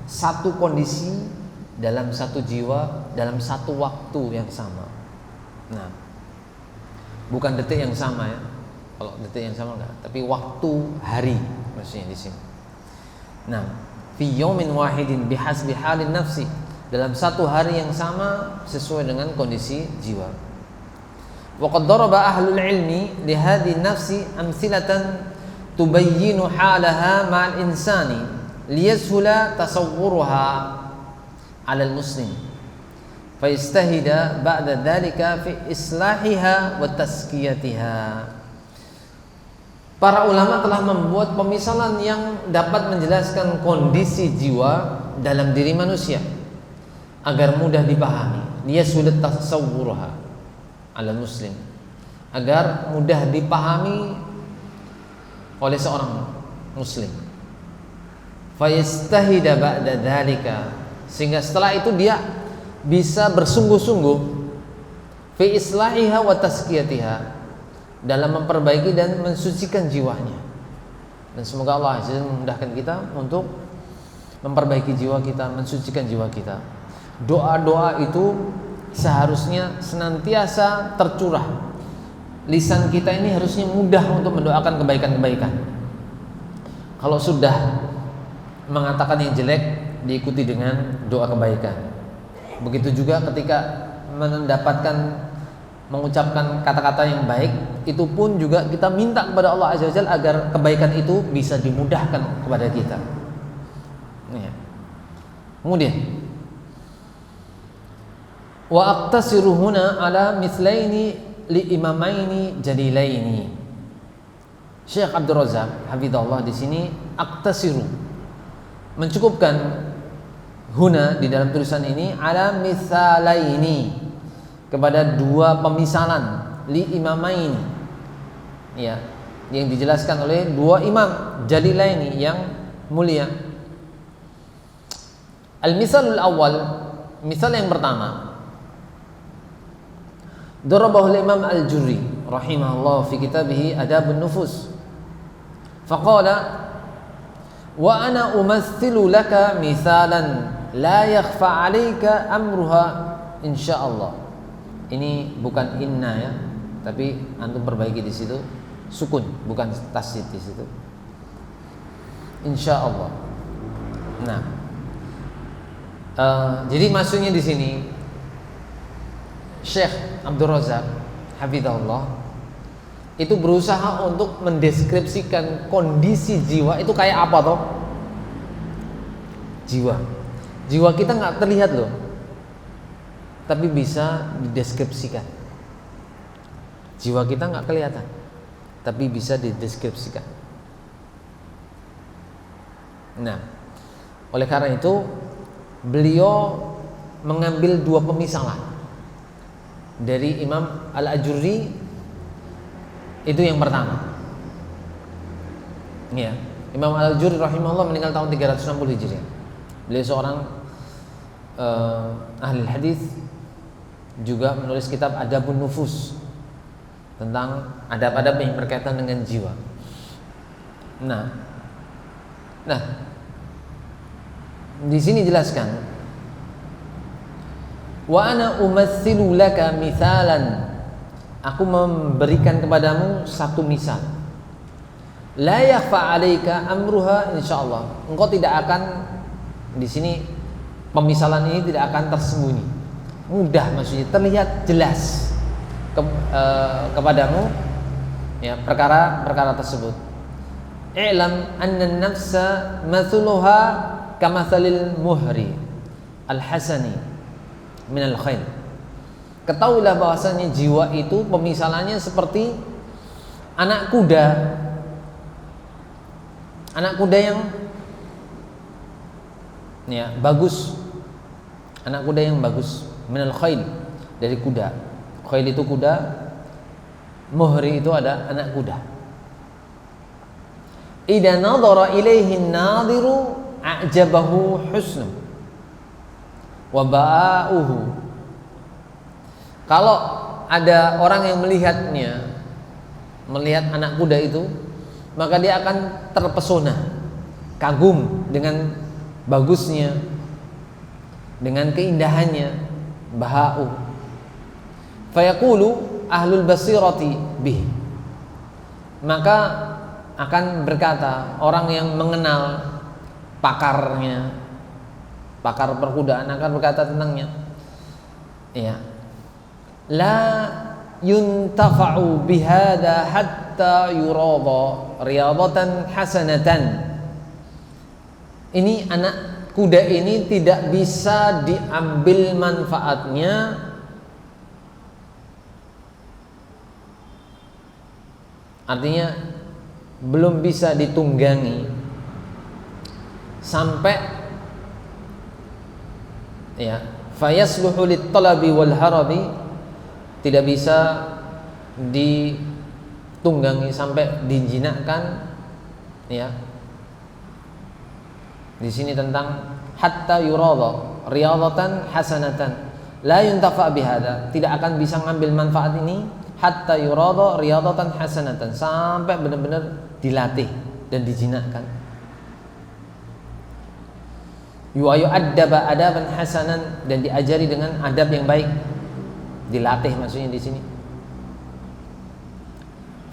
Satu kondisi dalam satu jiwa, dalam satu waktu yang sama. Nah, bukan detik yang sama ya. Kalau detik yang sama enggak, tapi waktu, hari maksudnya di sini. Nah, fi yaumin wahidin bihasbi halin nafsi, dalam satu hari yang sama sesuai dengan kondisi jiwa. Wa qad daraba ahlul ilmi li hadhihi nafsi amthilatan tubayyinu halaha ma'al insani liyashula tasawwuruha 'ala al-muslim fayastahida ba'da dhalika fi islahiha wa tazkiyatiha. Para ulama telah membuat pemisalan yang dapat menjelaskan kondisi jiwa dalam diri manusia agar mudah dipahami. Dia sudah tasawwurha ala muslim, agar mudah dipahami oleh seorang muslim. Fayastahida ba'da dzalika, sehingga setelah itu dia bisa bersungguh-sungguh fi islahiha wa tazkiyatiha, dalam memperbaiki dan mensucikan jiwanya. Dan semoga Allah Azza memudahkan kita untuk memperbaiki jiwa kita, mensucikan jiwa kita. Doa-doa itu seharusnya senantiasa tercurah. Lisan kita ini harusnya mudah untuk mendoakan kebaikan-kebaikan. Kalau sudah mengatakan yang jelek, diikuti dengan doa kebaikan. Begitu juga ketika mengucapkan kata-kata yang baik, itu pun juga kita minta kepada Allah Azza wa Jalla agar kebaikan itu bisa dimudahkan kepada kita. Ya. Kemudian, wa aqtasiru huna ala mithlaini li imamaini jalilaini. Syekh Abdul Razak hafizahullah di sini aqtasiru, mencukupkan huna di dalam tulisan ini ala mithalaini, kepada dua pemisalan li imamaini, ya, yang dijelaskan oleh dua imam jalilaini yang mulia. Al-misalul awal, misal yang pertama, darabahu al-imam al-Jurri rahimahullah fi kitabih Adabun Nufus. Faqala wa ana umathilu laka misalan la yakhfa 'alaika amruha insyaallah. Ini bukan inna ya, tapi antum perbaiki di situ sukun, bukan tasydid di situ. Insyaallah. Nah, jadi maksudnya di sini Syekh Abdul Razak hafizahullah itu berusaha untuk mendeskripsikan kondisi jiwa itu kayak apa toh? Jiwa kita nggak terlihat loh, tapi bisa dideskripsikan. Jiwa kita nggak kelihatan, tapi bisa dideskripsikan. Nah, oleh karena itu beliau mengambil dua pemisalan dari Imam Al-Ajurri. Itu yang pertama. Ya, Imam Al-Ajurri rahimahullah meninggal tahun 360 Hijriah. Beliau seorang ahli hadis, juga menulis kitab Adabun Nufus, tentang adab-adab yang berkaitan dengan jiwa. Nah, di sini jelaskan Wa ana umatsilu laka mithalan, aku memberikan kepadamu satu misal. La yakhfa 'alaika amruha insyaallah. Engkau tidak akan, di sini pemisalan ini tidak akan tersembunyi. Mudah, maksudnya terlihat jelas kepadamu ya perkara-perkara tersebut. I'lam anna an-nafsa mathluha kamathalil muhri al-hasani minal khair. Ketahuilah bahwasanya jiwa itu pemisalannya seperti anak kuda. Anak kuda yang ya bagus. Anak kuda yang bagus, minal khail, dari kuda. Khail itu kuda, muhri itu ada anak kuda. Idza nadhara ilaihi an-nadhiru a'jabahu husnu wa ba'uhu. Kalau ada orang yang melihat anak kuda itu, maka dia akan terpesona, kagum dengan bagusnya, dengan keindahannya. Baha'u fayaqulu ahlul basirati bih, maka akan berkata orang yang mengenal pakarnya, pakar perkudaan akan berkata tentangnya, ya, la yuntafa'u bihada hatta yurada riyadatan hasanatan. Ini anak kuda ini tidak bisa diambil manfaatnya artinya belum bisa ditunggangi sampai ya fayasluhu lit-talabi wal harabi, tidak bisa ditunggangi sampai dijinakkan ya. Di sini tentang hatta yurada riyadatan hasanatan, la yuntafa bihada, tidak akan bisa ngambil manfaat ini hatta yurada riyadatan hasanatan, sampai benar-benar dilatih dan dijinakkan. Yu'addaba adaban hasanan, dan diajari dengan adab yang baik, dilatih maksudnya di sini.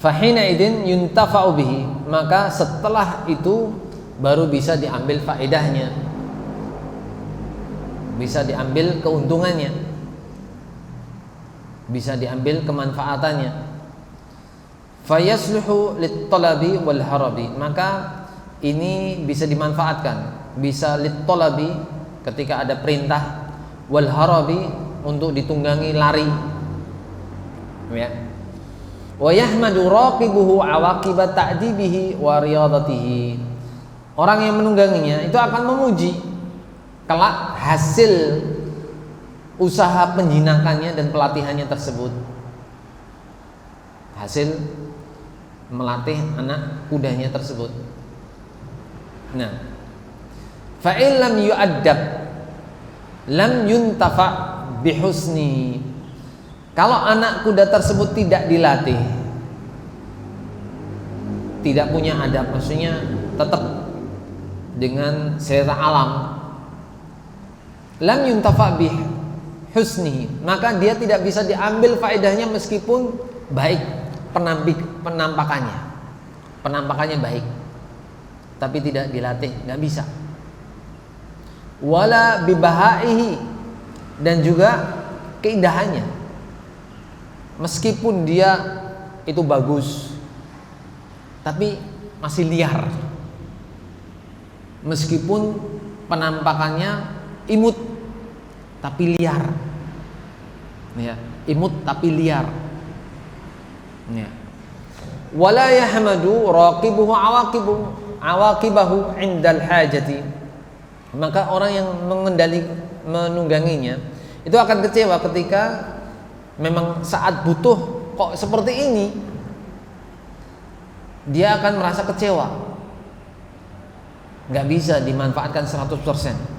Fahina idin yuntafa'u bihi, maka setelah itu baru bisa diambil faedahnya, bisa diambil keuntungannya, bisa diambil kemanfaatannya. Fayasluhu lit-talabi wal harabi, maka ini bisa dimanfaatkan, bisa lit-talabi ketika ada perintah, wal harabi untuk ditunggangi lari ya. Wa yahmadu raqibuhu awaqibat ta'dibihi wa riyadatihi, orang yang menungganginya itu akan memuji kelak hasil usaha penjinakannya dan pelatihannya tersebut, hasil melatih anak kudanya tersebut. Nah, fa in lam yu'addab lam yuntafa bihusni, kalau anak kuda tersebut tidak dilatih, tidak punya adab, maksudnya tetap dengan selera alam, lam yuntafa bih husni, maka dia tidak bisa diambil faedahnya meskipun baik penampakannya baik, tapi tidak dilatih, nggak bisa. Wala bibahaihi, dan juga keindahannya, meskipun dia itu bagus tapi masih liar, meskipun penampakannya imut tapi liar ya, imut tapi liar ya. Wala yahmadu raqibuhu awaqibahu indal hajati, maka orang yang menungganginya itu akan kecewa ketika memang saat butuh kok seperti ini, dia akan merasa kecewa, nggak bisa dimanfaatkan 100%.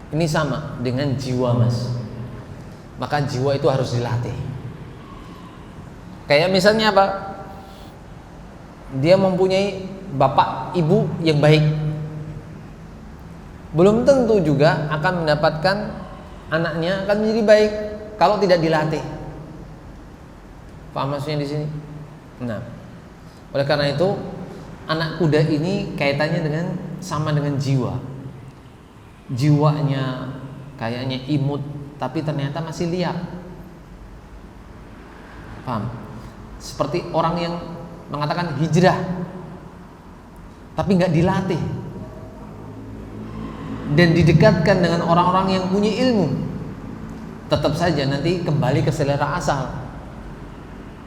Ini sama dengan jiwa, mas. Maka jiwa itu harus dilatih. Kayak misalnya apa? Dia mempunyai bapak ibu yang baik, belum tentu juga akan mendapatkan anaknya akan menjadi baik kalau tidak dilatih. Paham maksudnya di sini? Nah, oleh karena itu anak kuda ini kaitannya dengan sama dengan jiwa. Jiwanya kayaknya imut, tapi ternyata masih liar. Paham? Seperti orang yang mengatakan hijrah, tapi nggak dilatih dan didekatkan dengan orang-orang yang punya ilmu, tetap saja nanti kembali ke selera asal.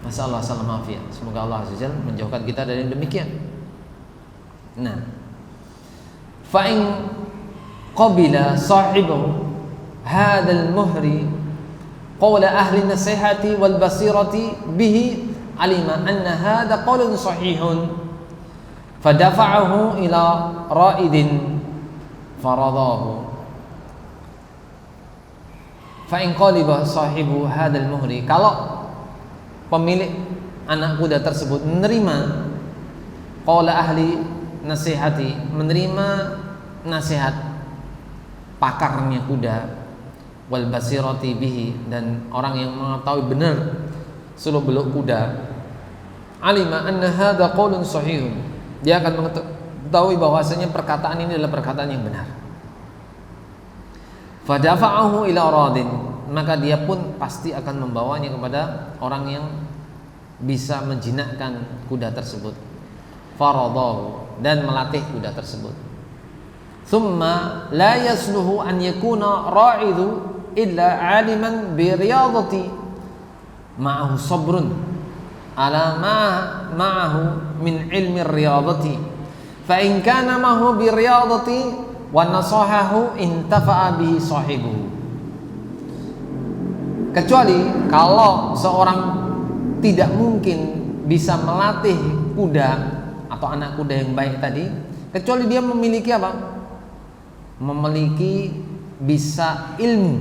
Masalah salam afia. Semoga Allah Azza Jalla menjauhkan kita dari demikian. Nah, fa in qabila sahibahu hadzal muhri qawla ahli nasihati wal basirati bihi alima anna hadza qawlun sahihun fadafa'ahu ila ra'idin faradahu. Fa in qaliba sahibu hadzal muhri, kalau pemilik anak kuda tersebut menerima qawla ahli nasihati, menerima nasihat pakarnya kuda, wal basirati bihi, dan orang yang mengetahui benar seluk-beluk kuda, alima anna hadza qaulun sahihun, dia akan mengetahui bahwasanya perkataan ini adalah perkataan yang benar. Fadafa'ahu ila radin, maka dia pun pasti akan membawanya kepada orang yang bisa menjinakkan kuda tersebut, faradahu, dan melatih kuda tersebut. Thumma la yasluhu an yakuna ra'idu illa 'aliman bi riyadati ma'ahu sabrun ala ma'ahu min ilmi riyadati, fa in kana ma'ahu bi riyadati wa nasahahu intafa'a bihi sahibuhu. Kecuali kalau seorang tidak mungkin bisa melatih kuda atau anak kuda yang baik tadi, kecuali dia memiliki apa? Memiliki bisa ilmu,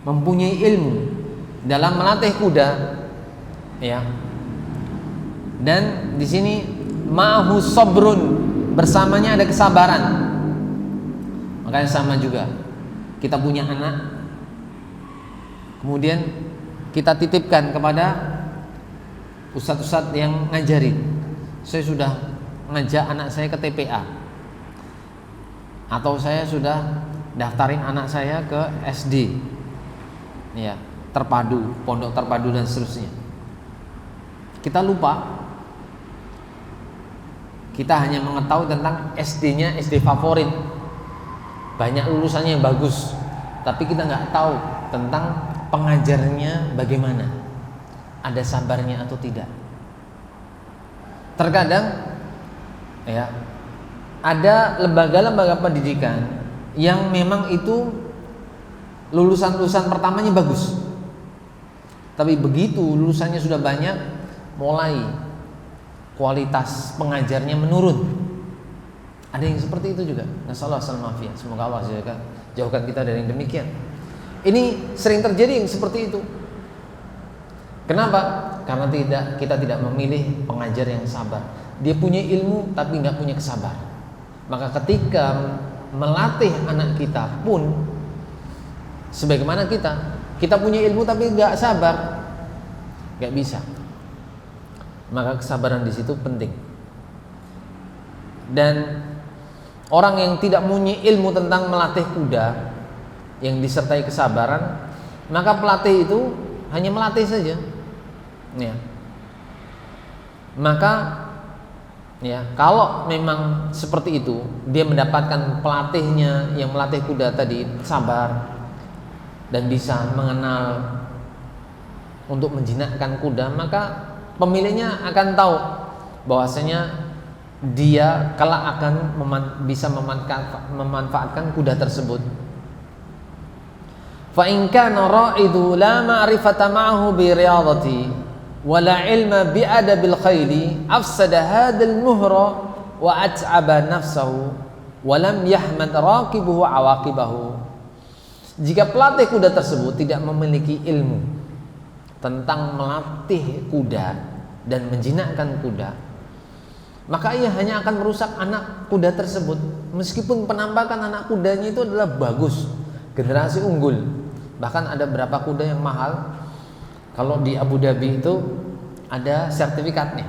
mempunyai ilmu dalam melatih kuda, ya. Dan di sini ma'ahu sabrun, bersamanya ada kesabaran. Makanya sama juga, kita punya anak, kemudian kita titipkan kepada ustadz-ustadz yang ngajarin. Saya sudah ngajak anak saya ke TPA, atau saya sudah daftarin anak saya ke SD, ya, terpadu, pondok terpadu dan seterusnya. Kita lupa, kita hanya mengetahui tentang SD-nya, SD favorit, banyak lulusannya yang bagus, tapi kita nggak tahu tentang pengajarnya bagaimana, ada sabarnya atau tidak. Terkadang, ya, ada lembaga-lembaga pendidikan yang memang itu lulusan-lulusan pertamanya bagus, tapi begitu lulusannya sudah banyak, mulai kualitas pengajarnya menurun. Ada yang seperti itu juga. Nasallahu alaihi, semoga Allah jauhkan kita dari yang demikian. Ini sering terjadi yang seperti itu. Kenapa? Karena kita tidak memilih pengajar yang sabar. Dia punya ilmu tapi nggak punya kesabar. Maka ketika melatih anak kita pun sebagaimana kita punya ilmu tapi nggak sabar, nggak bisa. Maka kesabaran di situ penting. Dan orang yang tidak punya ilmu tentang melatih kuda yang disertai kesabaran, maka pelatih itu hanya melatih saja, ya. Maka, ya, kalau memang seperti itu, dia mendapatkan pelatihnya yang melatih kuda tadi sabar dan bisa mengenal untuk menjinakkan kuda, maka pemiliknya akan tahu bahwasanya dia kelak akan bisa memanfaatkan kuda tersebut. Fa in kana ra'idu la ma'rifata ma'ahu bi riyadati wa la ilma bi adabil khayli afsada hadzal muhra wa at'aba nafsahu wa lam yahmad raqibuhu awaqibahu. Jika pelatih kuda tersebut tidak memiliki ilmu tentang melatih kuda dan menjinakkan kuda, maka ia hanya akan merusak anak kuda tersebut. Meskipun penampakan anak kudanya itu adalah bagus, generasi unggul. Bahkan ada beberapa kuda yang mahal. Kalau di Abu Dhabi itu ada sertifikatnya.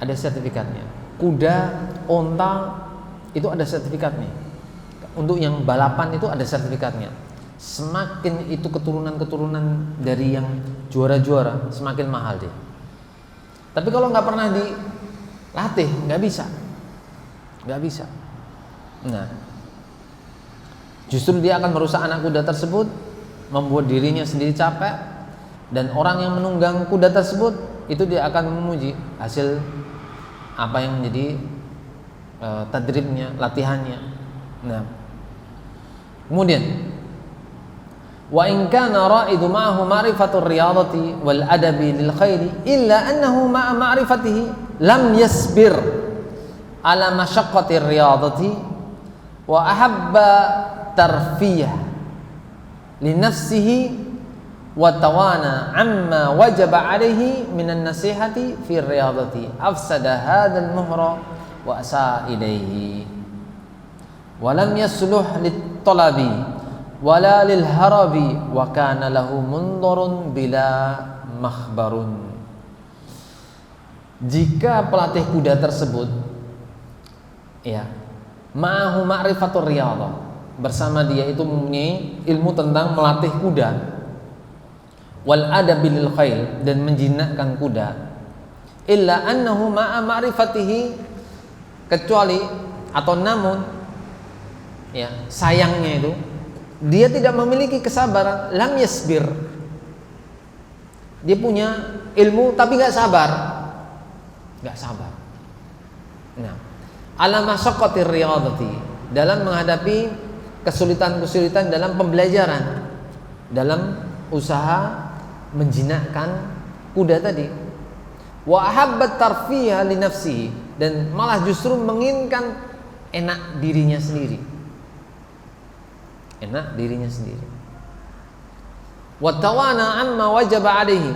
Ada sertifikatnya. Kuda, onta itu ada sertifikatnya. Untuk yang balapan itu ada sertifikatnya. Semakin itu keturunan-keturunan dari yang juara-juara, semakin mahal dia. Tapi kalau nggak pernah dilatih, nggak bisa. Nah, justru dia akan merusak anak kuda tersebut, membuat dirinya sendiri capek, dan orang yang menunggang kuda tersebut itu dia akan memuji hasil apa yang menjadi tadribnya, latihannya. Nah, kemudian wa in kana ra'idu ma'ahu ma'rifatur riyadati wal adabi lil khairi illa annahu ma'a ma'rifatihi lam yasbir ala masyaqqatir riyadati wa ahabba tarfiyah li nafsihi wa tawana amma wajaba alaihi minan nasihati fi riyadati afsada hadzal muhra wa asa ilaihi wa lam yasluh lit talabi wala lil harabi wa kana lahu mundurun bila makhbarun. Jika pelatih kuda tersebut ya ma'ahu ma'rifatur riyadhah, bersama dia itu mempunyai ilmu tentang melatih kuda, wal adabi lil khail, dan menjinakkan kuda, illa annahu ma'a ma'rifatihi, kecuali atau namun ya sayangnya itu dia tidak memiliki kesabaran, lam yasbir. Dia punya ilmu tapi nggak sabar. Nah, ala masyaqqatir riyadati, dalam menghadapi kesulitan-kesulitan dalam pembelajaran, dalam usaha menjinakkan kuda tadi. Wa ahabbat tarfiha li nafsihi, dan malah justru menginginkan enak dirinya sendiri. Wa tawana amma wajaba alaihi,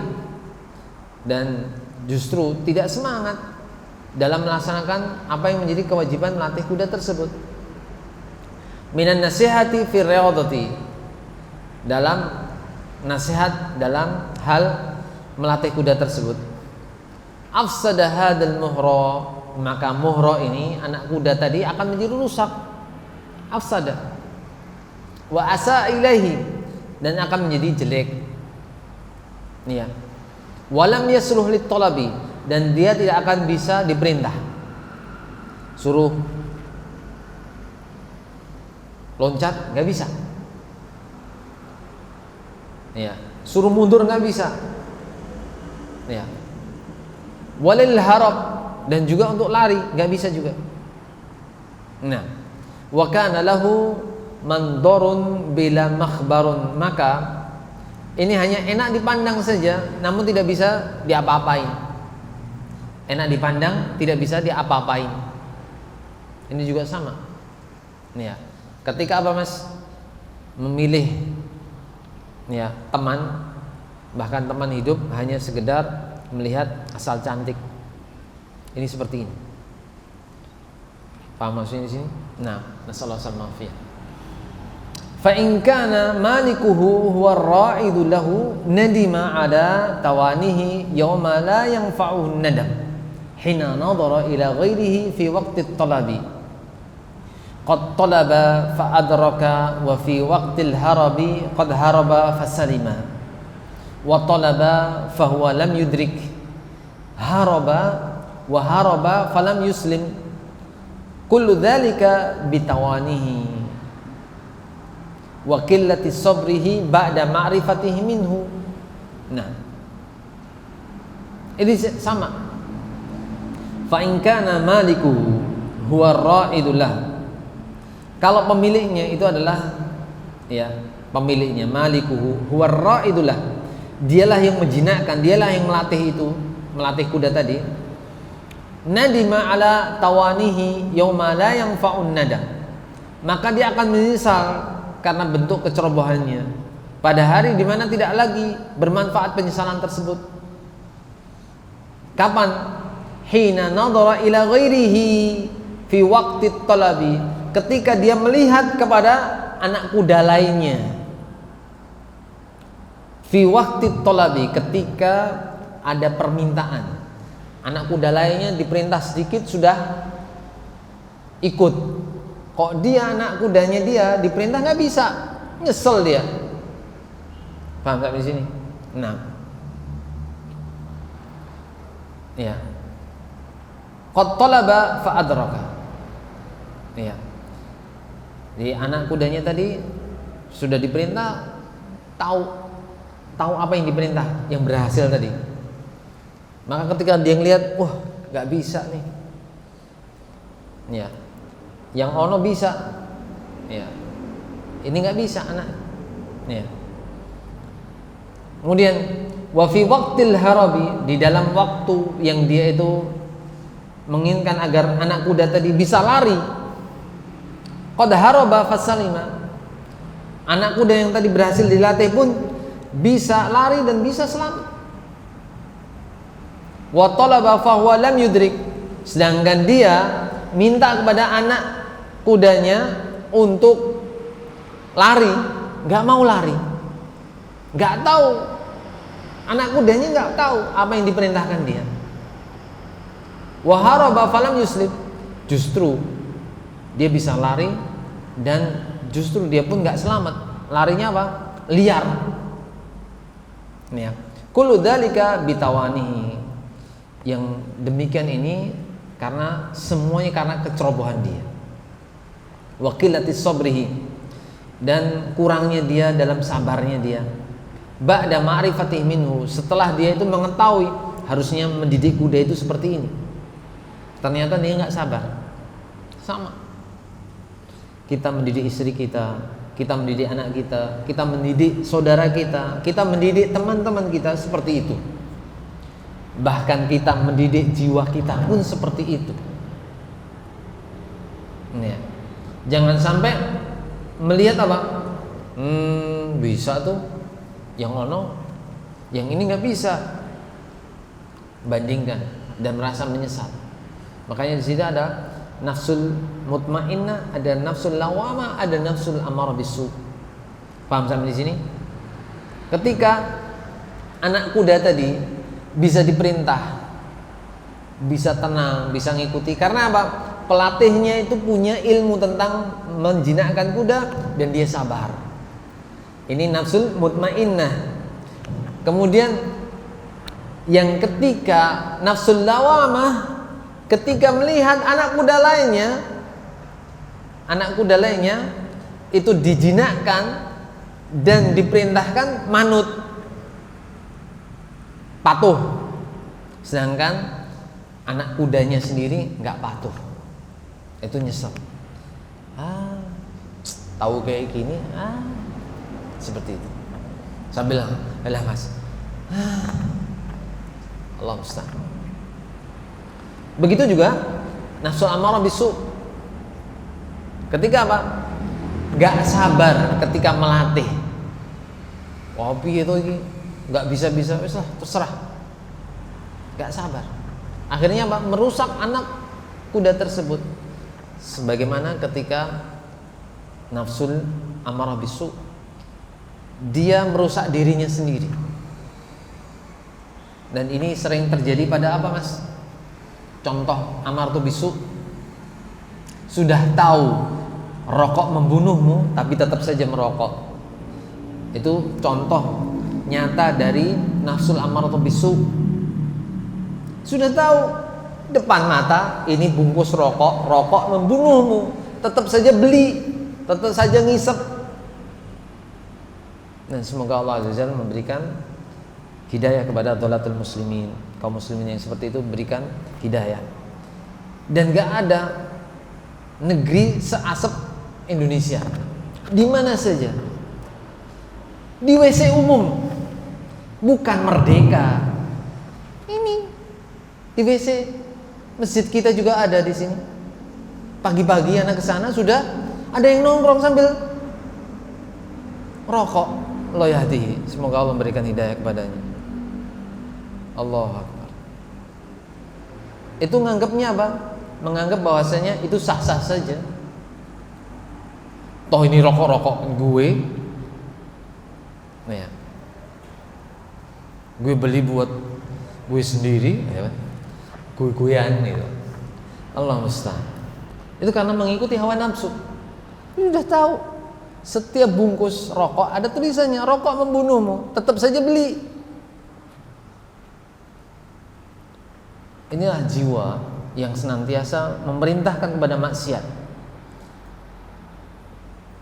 dan justru tidak semangat dalam melaksanakan apa yang menjadi kewajiban melatih kuda tersebut. Minan nasihati fi riyadati, dalam nasihat dalam hal melatih kuda tersebut. Afsada hadzal muhra, maka muhra ini anak kuda tadi akan menjadi rusak. Afsada wa asa ilaihi, dan akan menjadi jelek. Ya. Walam yasluh lit talabi, dan dia tidak akan bisa diperintah. Suruh loncat nggak bisa. Ya. Suruh mundur nggak bisa. Ya. Walil harab, dan juga untuk lari nggak bisa juga. Nah, wa kana lahu mandorun bila makhbarun, maka ini hanya enak dipandang saja, namun tidak bisa diapa-apain. Enak dipandang, tidak bisa diapa-apain. Ini juga sama. Ya, ketika apa mas memilih ya teman, bahkan teman hidup hanya sekedar melihat asal cantik, ini seperti ini. Paham maksudnya di sini? Nah, nasallahu alaihi. Fa in kana malikuhu huwa ar-ra'idu lahu nadima ala tawanihi yawma la yanfa'uhu nadam hina nadhara ila ghairihi fi waqti at-talabi qad talaba fa adraka wa fi waqti al-harabi qad haraba fa salima wa talaba fa huwa lam yudrik haraba wa haraba fa lam yuslim kullu dhalika bitawanihi wa qillati sabrihi ba'da ma'rifatihi minhu. Nah, ini sama. Fa in kana malikuhu huwa ar-ra'idullah, kalau pemiliknya itu adalah ya pemiliknya, malikuhu huwa ar-ra'idullah, dialah yang menjinakkan, dialah yang melatih itu, melatih kuda tadi. Nadima ala tawanihi yauma la yanfa'un nadam, maka dia akan menyesal karena bentuk kecerobohannya pada hari di mana tidak lagi bermanfaat penyesalan tersebut. Kapan? Hina nadhara ila ghairihi fi waqti talabi, ketika dia melihat kepada anak kuda lainnya. Fi waqti thalabi, ketika ada permintaan. Anak kuda lainnya diperintah sedikit sudah ikut. Kok dia anak kudanya dia diperintah nggak bisa, nyesel dia. Paham tak di sini? Nah, ya. Qad talaba fa adraka. Ya. Jadi anak kudanya tadi sudah diperintah, tahu apa yang diperintah, yang berhasil tadi. Maka ketika dia ngelihat, wah, nggak bisa nih. Ya. Yang ono bisa. Ya. Ini nggak bisa anak. Ya. Kemudian wa fi waqtil harabi, di dalam waktu yang dia itu menginginkan agar anak kuda tadi bisa lari, qad haraba fasalima, anak kuda yang tadi berhasil dilatih pun bisa lari dan bisa selamat. Wa talaba fa huwa lam yudrik, sedangkan dia minta kepada anak kudanya untuk lari, nggak mau lari, nggak tahu, anak kudanya nggak tahu apa yang diperintahkan dia. Wa haraba falam yuslib, justru dia bisa lari dan justru dia pun nggak selamat. Larinya apa? Liar. Ya. Kullu dzalika bitawanihi, yang demikian ini karena semuanya karena kecerobohan dia. Wa qillatis sabrihi, dan kurangnya dia dalam sabarnya dia. Ba'da ma'rifatih minhu, setelah dia itu mengetahui harusnya mendidik kuda itu seperti ini, ternyata dia nggak sabar. Sama. Kita mendidik istri kita, kita mendidik anak kita, kita mendidik saudara kita mendidik teman-teman kita seperti itu. Bahkan kita mendidik jiwa kita pun seperti itu. Ya. Jangan sampai melihat apa? Bisa tuh, yang ono, yang ini nggak bisa. Bandingkan dan merasa menyesal. Makanya di sini ada nafsul mutmainnah, ada nafsul lawamah, ada nafsul amarah bisu. Paham sampai di sini? Ketika anak kuda tadi bisa diperintah, bisa tenang, bisa ngikuti, karena apa? Pelatihnya itu punya ilmu tentang menjinakkan kuda dan dia sabar. Ini nafsul mutmainnah. Kemudian yang ketika nafsul lawamah, ketika melihat anak kuda lainnya itu dijinakkan dan diperintahkan manut, patuh, sedangkan anak kudanya sendiri nggak patuh, itu nyesel. Tahu kayak gini, seperti itu. Saya bilang, alah mas, Allah musta'an. Begitu juga nafsu amarah bisu. Ketika apa? Gak sabar ketika melatih. Wah, piye to iki? Gak bisa-bisa, wis lah, terserah. Gak sabar. Akhirnya apa? Merusak anak kuda tersebut. Sebagaimana ketika nafsul amarah bisu, dia merusak dirinya sendiri. Dan ini sering terjadi pada apa, Mas? Contoh amaratu bisu, sudah tahu rokok membunuhmu tapi tetap saja merokok. Itu contoh nyata dari nafsul amaratu bisu. Sudah tahu depan mata ini bungkus rokok membunuhmu, tetap saja beli, tetap saja ngisep. Dan semoga Allah Azza wa Jalla memberikan hidayah kepada dhalatul muslimin, kaum muslimin yang seperti itu, berikan hidayah. Dan gak ada negeri seasep Indonesia, di mana saja, di WC umum, bukan merdeka. Ini di WC masjid kita juga ada di sini. Pagi-pagi anak kesana sudah ada yang nongkrong sambil rokok. Allah yahdihi, semoga Allah memberikan hidayah kepadanya. Allah Akbar. Itu menganggapnya apa? Menganggap bahwasanya itu sah-sah saja. Toh ini rokok gue, ya, gue beli buat gue sendiri, ya, gue-guean gitu. Allah musta'an. Itu karena mengikuti hawa nafsu. Ini udah tahu. Setiap bungkus rokok ada tulisannya rokok membunuhmu, tetap saja beli. Inilah jiwa yang senantiasa memerintahkan kepada maksiat.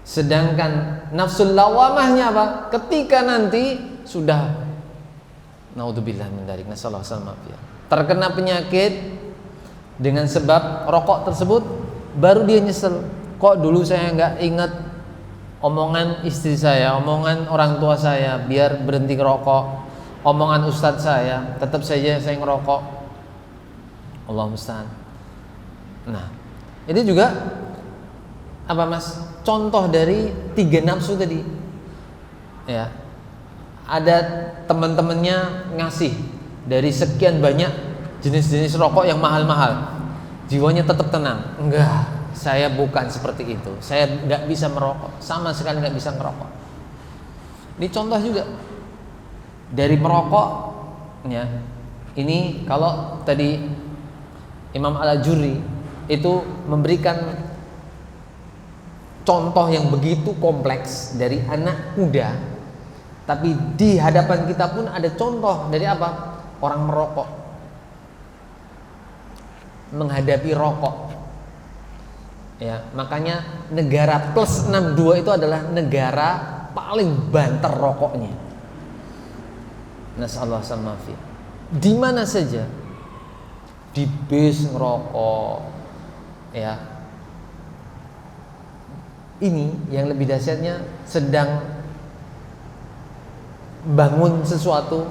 Sedangkan nafsul lawamahnya apa? Ketika nanti sudah naudzubillah min dzalik, nasallahu alaihi wasallam, terkena penyakit dengan sebab rokok tersebut, baru dia nyesel. Kok dulu saya nggak ingat omongan istri saya, omongan orang tua saya biar berhenti ngerokok, omongan ustadz saya, tetap saja saya ngerokok. Allah musta'an. Nah, ini juga apa mas? Contoh dari 3 nafsu tadi. Ya, ada teman-temannya ngasih dari sekian banyak jenis-jenis rokok yang mahal-mahal, jiwanya tetap tenang. Enggak, saya bukan seperti itu. Saya nggak bisa merokok, sama sekali nggak bisa ngerokok. Ini contoh juga dari merokok. Ya, ini kalau tadi Imam Al-Ajurri itu memberikan contoh yang begitu kompleks dari anak muda, tapi di hadapan kita pun ada contoh dari apa? Orang merokok menghadapi rokok. Ya, makanya negara plus 62 itu adalah negara paling banter rokoknya. Nasallahu alaihi wasallam. Di mana saja, di bis ngerokok, ya. Ini yang lebih dahsyatnya, sedang bangun sesuatu,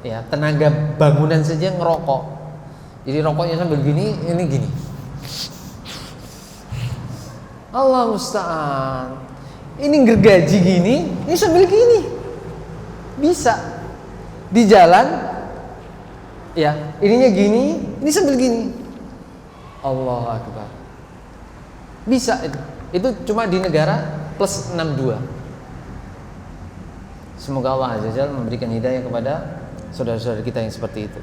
ya, tenaga bangunan saja ngerokok. Jadi rokoknya sambil gini, ini gini. Allah musta'an. Ini gergaji gini, ini sambil gini. Bisa di jalan, ya, ininya gini, ini sambil gini. Allah akbar. Bisa itu. Itu cuma di negara plus 62. Semoga Allah Azza wa Jalla memberikan hidayah kepada saudara-saudara kita yang seperti itu.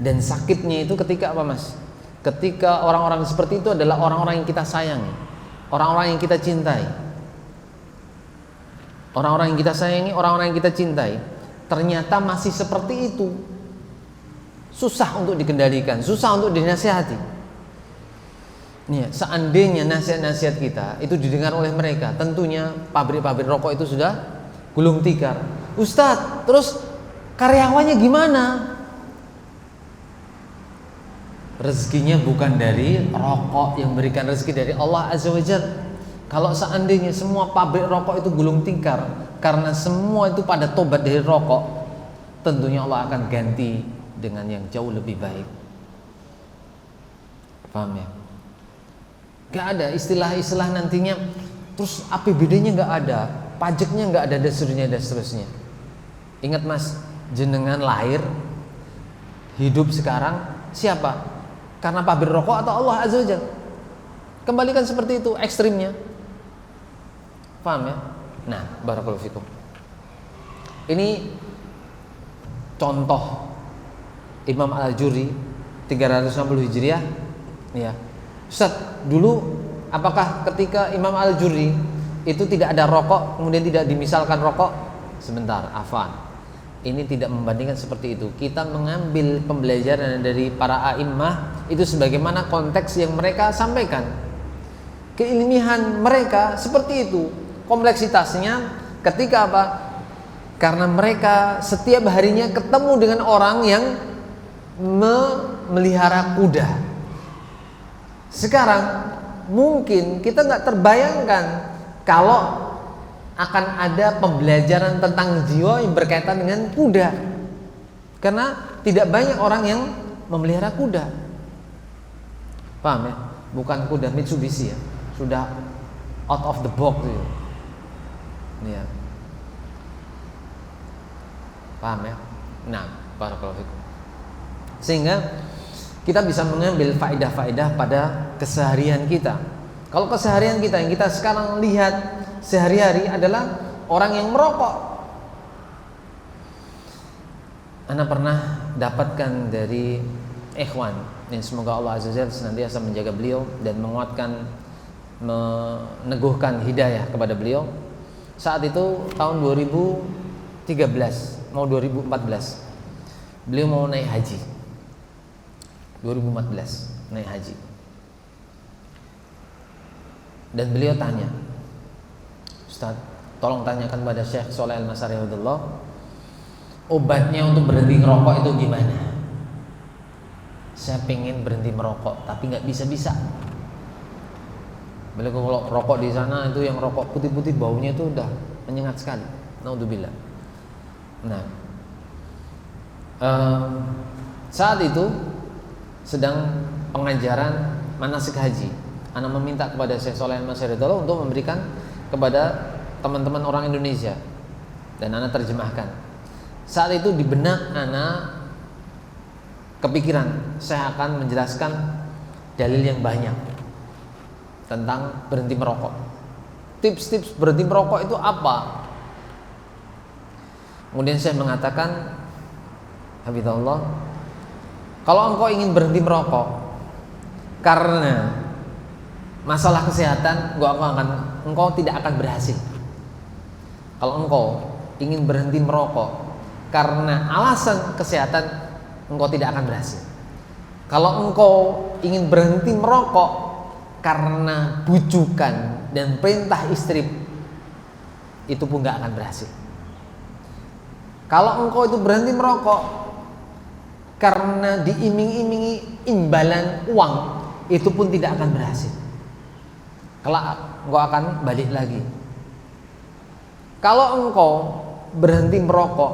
Dan sakitnya itu ketika apa mas? Ketika orang-orang seperti itu adalah orang-orang yang kita sayangi, orang-orang yang kita cintai. Orang-orang yang kita sayangi, orang-orang yang kita cintai, ternyata masih seperti itu. Susah untuk dikendalikan, susah untuk dinasihati. Ya, seandainya nasihat-nasihat kita itu didengar oleh mereka, tentunya pabrik-pabrik rokok itu sudah gulung tikar. Ustadz, terus karyawannya gimana? Rezekinya bukan dari rokok, yang berikan rezeki dari Allah Azza wa Jalla. Kalau seandainya semua pabrik rokok itu gulung tikar karena semua itu pada tobat dari rokok, tentunya Allah akan ganti dengan yang jauh lebih baik. Paham ya? Gak ada istilah-istilah nantinya, terus APBD-nya gak ada, pajaknya gak ada, dan seterusnya. Ingat mas, jenengan lahir, hidup sekarang, siapa? Karena pabrik rokok atau Allah Azza wa Jalla? Kembalikan seperti itu ekstrimnya. Paham ya? Nah, barakallahu fikum. Ini contoh Imam Al-Ajurri 360 Hijriah. Ya. Ustaz, dulu apakah ketika Imam Al-Ajurri itu tidak ada rokok, kemudian tidak dimisalkan rokok? Sebentar, afan. Ini tidak membandingkan seperti itu. Kita mengambil pembelajaran dari para a'immah itu sebagaimana konteks yang mereka sampaikan. Keilmihan mereka seperti itu. Kompleksitasnya ketika apa? Karena mereka setiap harinya ketemu dengan orang yang memelihara kuda. Sekarang mungkin kita nggak terbayangkan kalau akan ada pembelajaran tentang jiwa yang berkaitan dengan kuda, karena tidak banyak orang yang memelihara kuda. Paham ya? Bukan kuda Mitsubishi ya, sudah out of the box gitu. Ya. Paham ya? Nah, barakallahu fikum. Sehingga kita bisa mengambil faedah-faedah pada keseharian kita. Kalau keseharian kita yang kita sekarang lihat sehari-hari adalah orang yang merokok. Ana pernah dapatkan dari ikhwan, yang semoga Allah Azza wa Jalla senantiasa menjaga beliau dan menguatkan, meneguhkan hidayah kepada beliau. Saat itu tahun 2013 mau 2014, beliau mau naik haji. 2014 naik haji. Dan beliau tanya, Ustaz, tolong tanyakan pada Syekh Shalih Al-Masari Hafizahullah, obatnya untuk berhenti ngerokok itu gimana? Saya pengen berhenti merokok tapi nggak bisa-bisa. Beliau kalau rokok di sana itu yang rokok putih-putih baunya itu udah menyengat sekali. Naudzubillah. Nah, saat itu sedang pengajaran manasik haji. Ana meminta kepada Syekh Shalih Al-Masari untuk memberikan kepada teman-teman orang Indonesia dan ana terjemahkan. Saat itu di benak ana kepikiran saya akan menjelaskan dalil yang banyak tentang berhenti merokok. Tips-tips berhenti merokok itu apa? Kemudian saya mengatakan, Hafizahullah, kalau engkau ingin berhenti merokok karena masalah kesehatan, engkau tidak akan berhasil. Kalau engkau ingin berhenti merokok karena alasan kesehatan, engkau tidak akan berhasil. Kalau engkau ingin berhenti merokok karena bujukan dan perintah istri, itu pun gak akan berhasil. Kalau engkau itu berhenti merokok karena diiming-imingi imbalan uang, itu pun tidak akan berhasil. Kelak engkau akan balik lagi. Kalau engkau berhenti merokok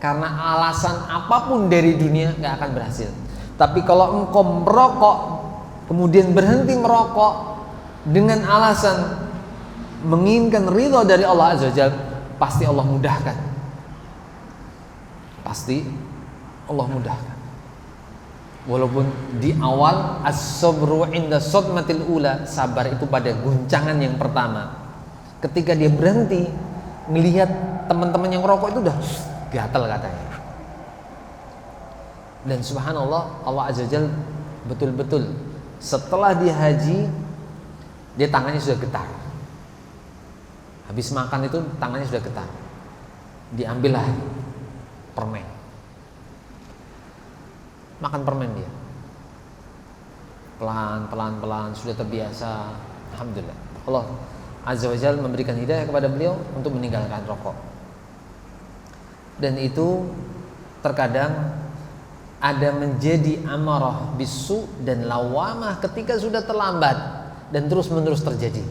karena alasan apapun dari dunia, gak akan berhasil. Tapi kalau engkau merokok kemudian berhenti merokok dengan alasan menginginkan ridha dari Allah Azza wa Jalla, pasti Allah mudahkan. Pasti Allah mudahkan. Walaupun di awal as-sabru inda sodmatil ula, sabar itu pada guncangan yang pertama. Ketika dia berhenti melihat teman-teman yang rokok itu udah gatal katanya. Dan subhanallah, Allah Azza wa Jalla betul-betul setelah dia haji, dia tangannya sudah getar. Habis makan itu tangannya sudah getar. Diambillah permen. Makan permen dia. Pelan sudah terbiasa. Alhamdulillah. Allah Azza wa Jalla memberikan hidayah kepada beliau untuk meninggalkan rokok. Dan itu terkadang ada menjadi amarah bisu dan lawamah ketika sudah terlambat dan terus-menerus terjadi.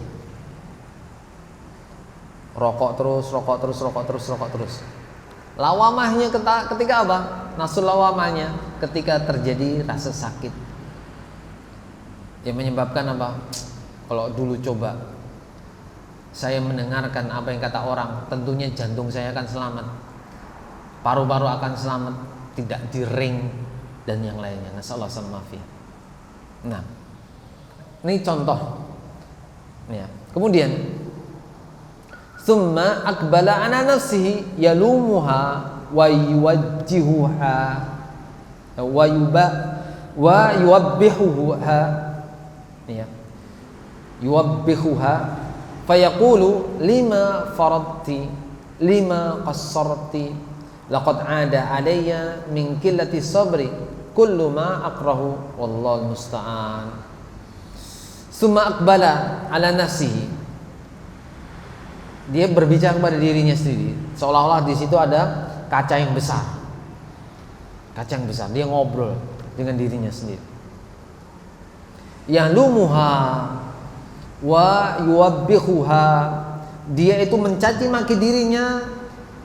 Rokok terus. Lawamahnya ketika apa? Nasul lawamahnya ketika terjadi rasa sakit. Yang menyebabkan apa? Kalau dulu coba saya mendengarkan apa yang kata orang, tentunya jantung saya akan selamat, paru-paru akan selamat, tidak diring dan yang lainnya. Nasallahu alaihi. Nah, ini contoh. Ya. Kemudian summa akbala ana nafsihi yalumuha wa yuwajjihuha wa yuwabbihuha, ya, yuwabbihuha fayaqulu lima faradti lima qassarti laqad ada alayya min qillati sabri kullu ma akrahu wallahu musta'an. Summa akbala ala nafsihi, dia berbicara kepada dirinya sendiri, seolah-olah di situ ada kaca yang besar. Kaca yang besar, dia ngobrol dengan dirinya sendiri. Yalumuha wa yuwabbihuha, dia itu mencaci maki dirinya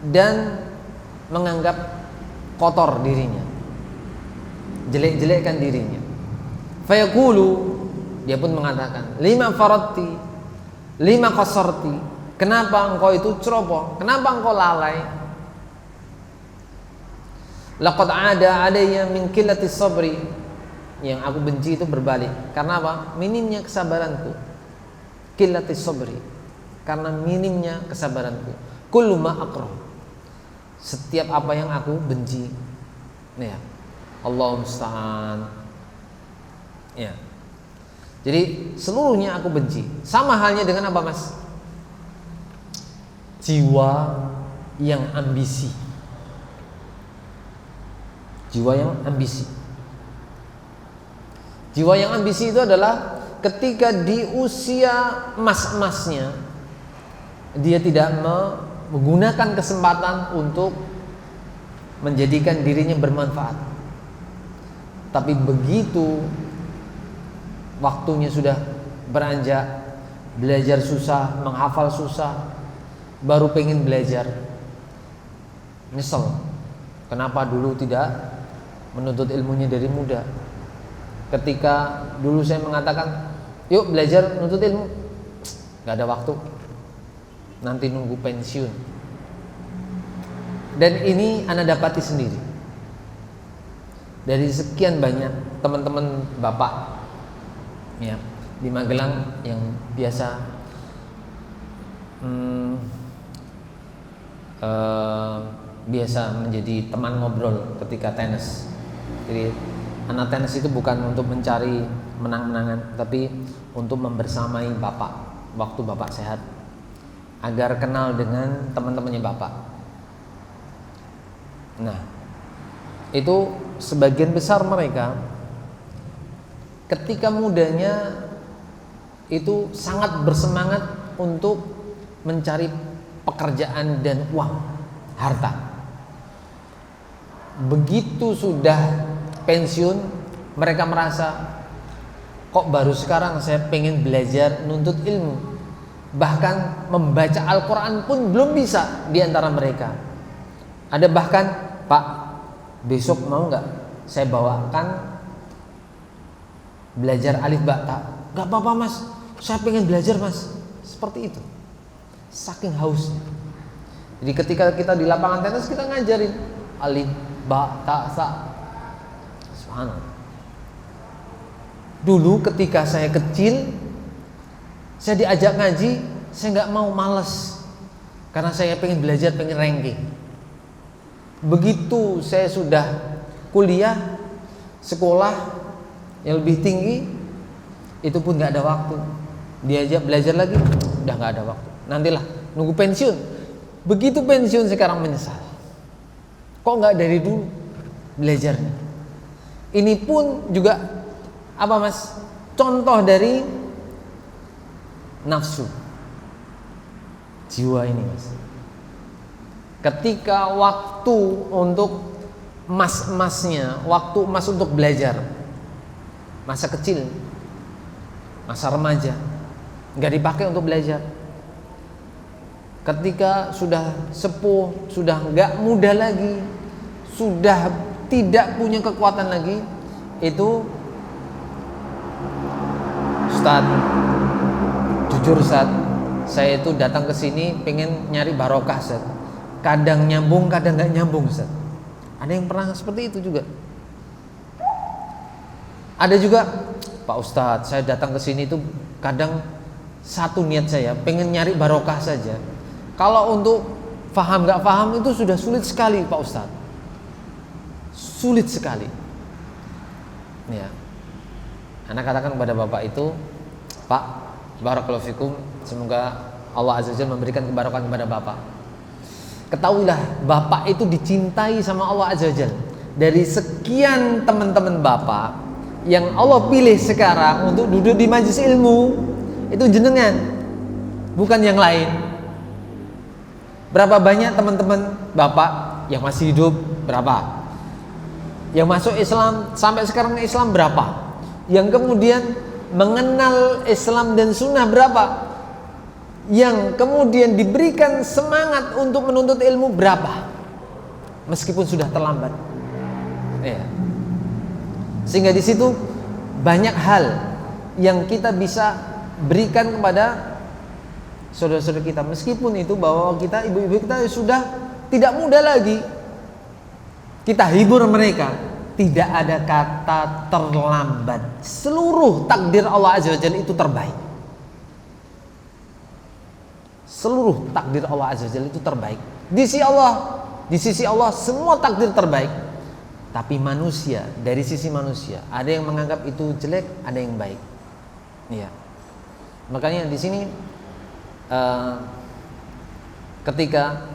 dan menganggap kotor dirinya, jelek-jelekkan dirinya. Fayaqulu, dia pun mengatakan, lima faradti lima qasarti, kenapa engkau itu ceroboh? Kenapa engkau lalai? Laqad ada alayya min qillati sabri, yang aku benci itu berbalik. Karena apa? Minimnya kesabaranku. qillatis sabri, karena minimnya kesabaranku. Kullu ma akrah, setiap apa yang aku benci. Ya, Allahu musta'an. Ya. Jadi seluruhnya aku benci. Sama halnya dengan apa, Mas? Jiwa yang ambisi. Jiwa yang ambisi. Jiwa yang ambisi itu adalah ketika di usia emas-emasnya dia tidak menggunakan kesempatan untuk menjadikan dirinya bermanfaat. Tapi begitu waktunya sudah beranjak, belajar susah, menghafal susah, baru pengen belajar, nyesel kenapa dulu tidak menuntut ilmunya dari muda. Ketika dulu saya mengatakan yuk belajar menuntut ilmu, gak ada waktu, nanti nunggu pensiun. Dan ini Anda dapati sendiri dari sekian banyak teman-teman bapak ya di Magelang yang biasa biasa menjadi teman ngobrol ketika tenis. Jadi anak tenis itu bukan untuk mencari menang-menangan, tapi untuk membersamai bapak waktu bapak sehat, agar kenal dengan teman-temannya bapak. Nah, itu sebagian besar mereka ketika mudanya itu sangat bersemangat untuk mencari pekerjaan dan uang, harta. Begitu sudah pensiun, mereka merasa kok baru sekarang saya pengen belajar nuntut ilmu. Bahkan membaca Al-Quran pun belum bisa di antara mereka. Ada bahkan, Pak, besok mau nggak saya bawakan belajar alif ba ta? Nggak apa-apa Mas, saya pengen belajar Mas. Seperti itu, saking hausnya. Jadi ketika kita di lapangan tenis, kita ngajarin alif ba ta sa. Subhanallah. Dulu ketika saya kecil, saya diajak ngaji, saya nggak mau, males, karena saya pengen belajar, pengen ranking. Begitu saya sudah kuliah, sekolah yang lebih tinggi, itu pun nggak ada waktu. Diajak belajar lagi, udah nggak ada waktu. Nantilah nunggu pensiun. Begitu pensiun sekarang menyesal. Kok nggak dari dulu belajarnya? Ini pun juga apa Mas? Contoh dari nafsu jiwa ini Mas. Ketika waktu untuk emas-emasnya, waktu emas untuk belajar, masa kecil, masa remaja, nggak dipakai untuk belajar. Ketika sudah sepuh, sudah nggak muda lagi, sudah tidak punya kekuatan lagi, itu Ustaz, jujur Ustaz, saya itu datang ke sini pengen nyari barokah Ustaz. Kadang nyambung, kadang nggak nyambung Ustaz. Ada yang pernah seperti itu juga. Ada juga, Pak Ustadz, saya datang ke sini itu kadang satu niat saya pengen nyari barokah saja. Kalau untuk faham nggak faham itu sudah sulit sekali Pak Ustadz, sulit sekali. Ya, anak katakan kepada bapak itu, Pak, barakallahu fikum, semoga Allah Azza wa Jalla memberikan kebarokan kepada bapak. Ketahuilah bapak itu dicintai sama Allah Azza wa Jalla. Dari sekian teman-teman bapak yang Allah pilih sekarang untuk duduk di majelis ilmu, itu jenengan, bukan yang lain. Berapa banyak teman-teman bapak yang masih hidup? Berapa? Yang masuk Islam sampai sekarang Islam berapa? Yang kemudian mengenal Islam dan sunnah berapa? Yang kemudian diberikan semangat untuk menuntut ilmu berapa? Meskipun sudah terlambat. Ya. Sehingga di situ banyak hal yang kita bisa berikan kepada saudara-saudara kita, meskipun itu bahwa kita, ibu-ibu kita sudah tidak muda lagi, kita hibur mereka. Tidak ada kata terlambat. Seluruh takdir Allah Azza wa Jalla itu terbaik. seluruh takdir Allah Azza wa Jalla itu terbaik. Di sisi Allah semua takdir terbaik. Tapi manusia, dari sisi manusia, ada yang menganggap itu jelek, ada yang baik. Ya. Makanya di sini ketika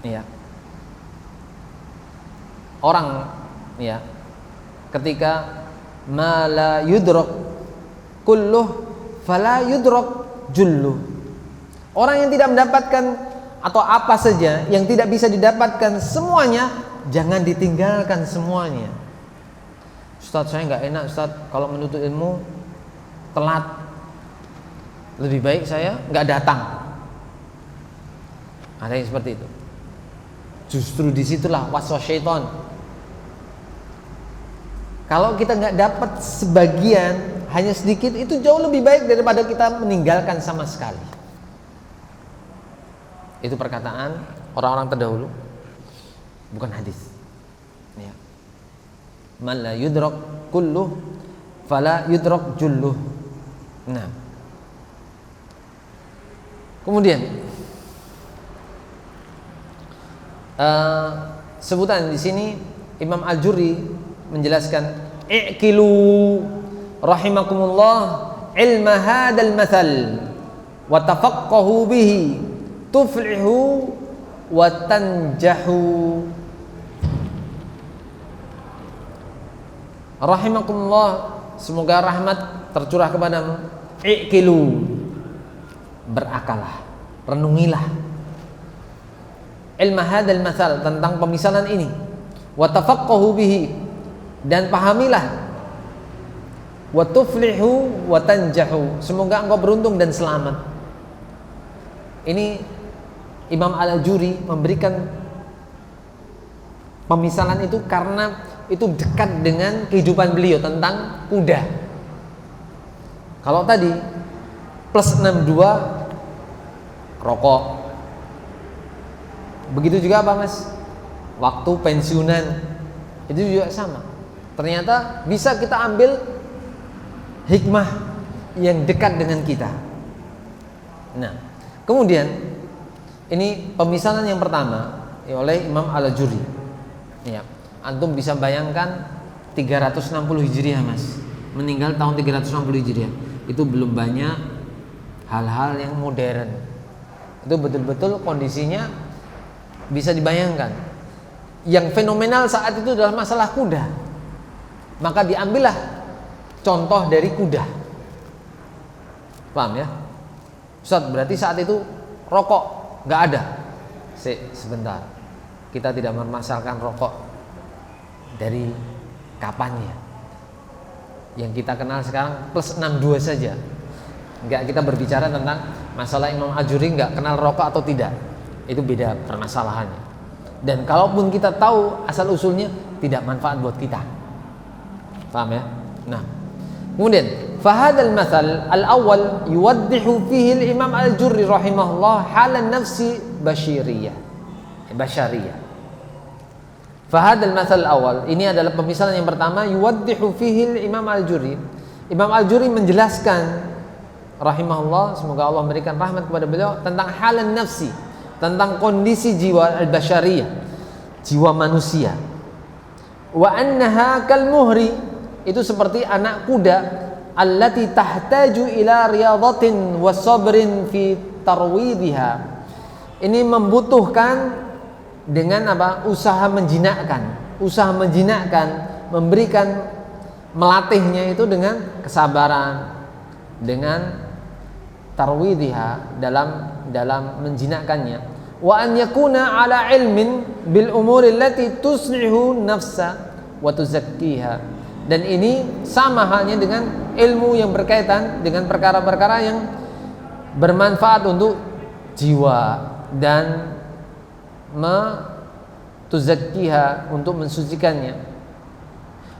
ya orang ya ketika ma la yudrak kulluh fala yudrak julluh. Orang yang tidak mendapatkan atau apa saja yang tidak bisa didapatkan semuanya, jangan ditinggalkan semuanya. Ustaz, saya nggak enak Ustaz kalau menuntut ilmu telat. Lebih baik saya nggak datang. Ada yang seperti itu. Justru disitulah waswas syaitan. Kalau kita nggak dapat sebagian, hanya sedikit, itu jauh lebih baik daripada kita meninggalkan sama sekali. Itu perkataan orang-orang terdahulu, bukan hadis. Ya. Man la yudrak kulluh fala yudrak julluh. Nah. Kemudian sebutan di sini Imam Al-Jurri menjelaskan i'kilu rahimakumullah ilma hadzal mathal wa tafaqqahu bihi tuflihu wa tanjahu. Rahimakumullah, semoga rahmat tercurah kepadamu. I'kilu, berakalah, renungilah ilma hadzal mathal, tentang pemisalan ini, wa tafaqqahu bihi, dan pahamilah, wa tuflihu wa tanjahu, semoga engkau beruntung dan selamat. Ini Imam Al-Juri memberikan pemisalan itu karena itu dekat dengan kehidupan beliau tentang kuda. Kalau tadi plus 62 rokok, begitu juga apa Mas? Waktu pensiunan itu juga sama. Ternyata bisa kita ambil hikmah yang dekat dengan kita. Nah, kemudian ini pemisalan yang pertama oleh Imam Al-Juri. Ya, antum bisa bayangkan 360 Hijriah Mas, meninggal tahun 360 Hijriah. Itu belum banyak hal-hal yang modern. Itu betul-betul kondisinya bisa dibayangkan. Yang fenomenal saat itu adalah masalah kuda. Maka diambillah contoh dari kuda. Paham ya? Ustaz, berarti saat itu rokok nggak ada. Sebentar, kita tidak mempermasalahkan rokok dari kapannya. Yang kita kenal sekarang plus 62 saja. Enggak, kita berbicara tentang masalah Imam Al-Juri nggak kenal rokok atau tidak. Itu beda permasalahannya. Dan kalaupun kita tahu asal usulnya, tidak manfaat buat kita. Paham ya? Nah, kemudian fahadal mathal al-awwal yuwaddihu fihi al-Imam Al-Jurri rahimahullah halan nafsi basyariyah. Fahadal mathal awal, ini adalah pemisalan yang pertama, yuwaddihu fihi Imam Al-Jurri. Imam Al-Jurri menjelaskan rahimahullah, semoga Allah memberikan rahmat kepada beliau, tentang halan nafsi, tentang kondisi jiwa al-basyariyah, jiwa manusia. Wa annaha kal muhri, itu seperti anak kuda, allati tahtaju ila riyadatin wa sabrin fi tarwidha. Ini membutuhkan dengan apa? Usaha menjinakkan, memberikan, melatihnya itu dengan kesabaran, dengan tarwidha, dalam menjinakkannya. Wa an yakuna ala ilmin bil umuri allati tuslihu nafsa wa tuzakkiha. Dan ini sama halnya dengan ilmu yang berkaitan dengan perkara-perkara yang bermanfaat untuk jiwa dan tuzakkiha, untuk mensucikannya.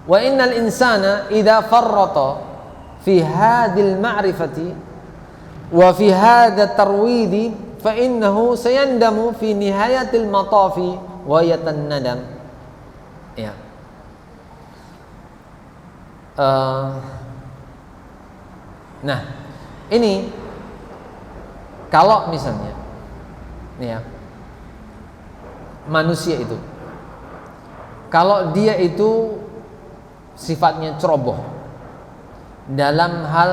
Wa innal insana idza farrata fi hadhil ma'rifati wa fi hadha tarwidi fa innahu sayandamu fi nihayatil matafi wa yatannadam. Ya. Nah, ini Kalau misalnya ya, manusia itu kalau dia itu sifatnya ceroboh dalam hal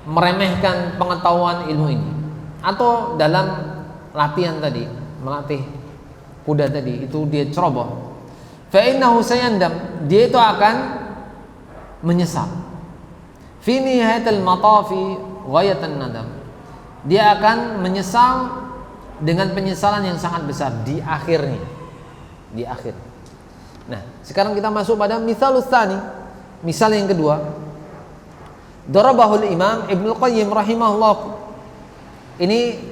meremehkan pengetahuan ilmu ini, atau dalam latihan tadi, melatih kuda tadi, itu dia ceroboh, fa innahu sayandam, dia itu akan menyesal. Fi nihayatil matafi ghayatan nadam, dia akan menyesal dengan penyesalan yang sangat besar di akhirnya, di akhir. Nah, sekarang kita masuk pada misalus tsani, misal yang kedua. Darabahul Imam Ibnul Qayyim rahimahullah. Ini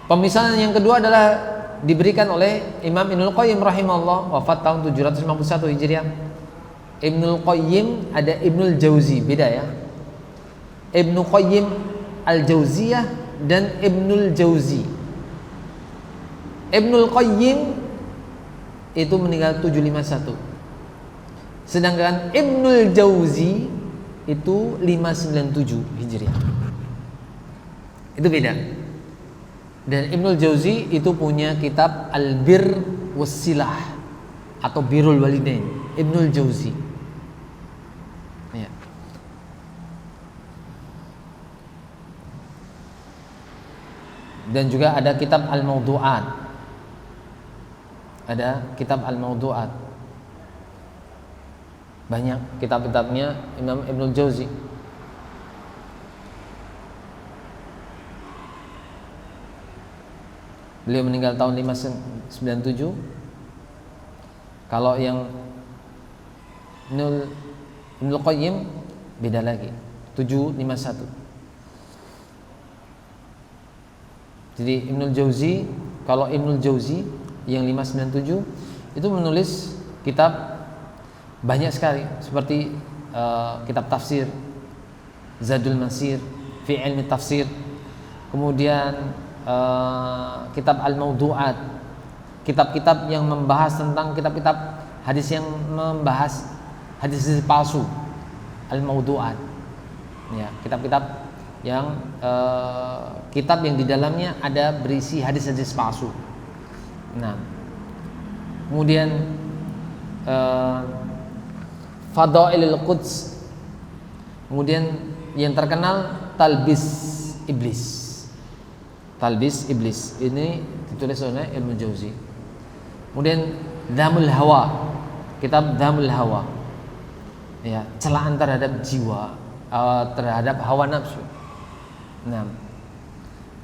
pemisalan yang kedua adalah diberikan oleh Imam Ibnul Qayyim rahimahullah, wafat tahun 751 Hijriah. Ibnul Qayyim, ada Ibnul Jauzi, beda ya. Ibnu Qayyim Al-Jauziyah dan Ibnul Jauzi. Ibnul Qayyim itu meninggal 751. Sedangkan Ibnul Jauzi itu 597 Hijriah. Itu beda. Dan Ibnul Jauzi itu punya kitab Al-Bir Wassilah atau Birrul Walidain. Ibnul Jauzi. Ya. Dan juga ada kitab Al-Mawdu'at. Ada kitab Al-Mawdu'at. Banyak kitab-kitabnya Imam Ibnul Jauzi. Beliau meninggal tahun 597. Kalau yang Ibnul Qayyim beda lagi, 751. Jadi Ibnul Jauzi, kalau Ibnul Jauzi yang 597 itu menulis kitab banyak sekali, seperti kitab tafsir Zadul Masir fi ilmi tafsir, kemudian kitab Al-Mawdu'at, kitab-kitab yang membahas tentang kitab-kitab hadis yang membahas hadis palsu, Al-Mawdu'at. Ya, kitab-kitab yang kitab yang di dalamnya ada berisi hadis-hadis palsu. Nah, kemudian Fadailul Quds, kemudian yang terkenal Talbis Iblis. Talbis Iblis ini ditulis oleh Ibnu Jauzi. Kemudian Dzamul Hawa, kitab Dzamul Hawa, ya, celaan terhadap jiwa, terhadap hawa nafsu. Nah,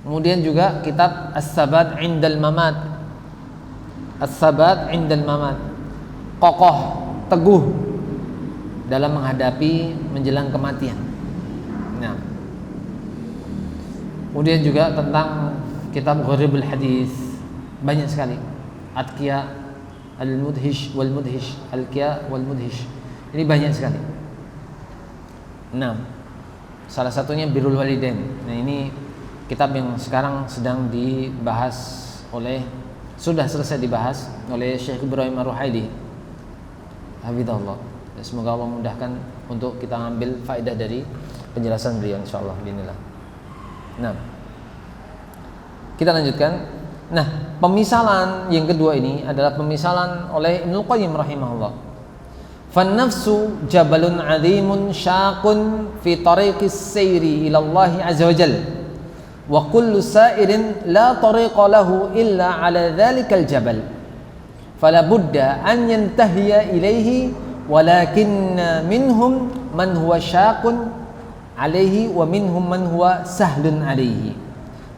kemudian juga kitab As-Sabat Indal Mamat. As-Sabat Indal Mamat, kokoh, teguh dalam menghadapi menjelang kematian. Nah, kemudian juga tentang kitab Gharibul Hadis, banyak sekali. Atqiya Al-Mudhish wal Mudhish, Al-Qiya wal Mudhish. Ini banyak sekali. Nah, salah satunya Birrul Walidain. Nah, ini kitab yang sekarang sedang dibahas sudah selesai dibahas oleh Syekh Ibrahim Ar-Ruhaili, hafizahullah. Semoga Allah memudahkan untuk kita ambil faedah dari penjelasan beliau, insyaallah bismillah. Nah, kita lanjutkan. Nah, pemisalan yang kedua ini adalah pemisalan oleh Ibnul Qayyim rahimahullah. Fan nafsu jabalun 'azimun syaqun fi tariqis sayri ila Allah azza wajalla, wa kullu sa'irin la tariqa lahu illa 'ala dhalikal jabal, fala budda an yantahiya ilaihi, walakin minhum man huwa syaqun 'alaihi wa minhum man huwa sahlun 'alaihi,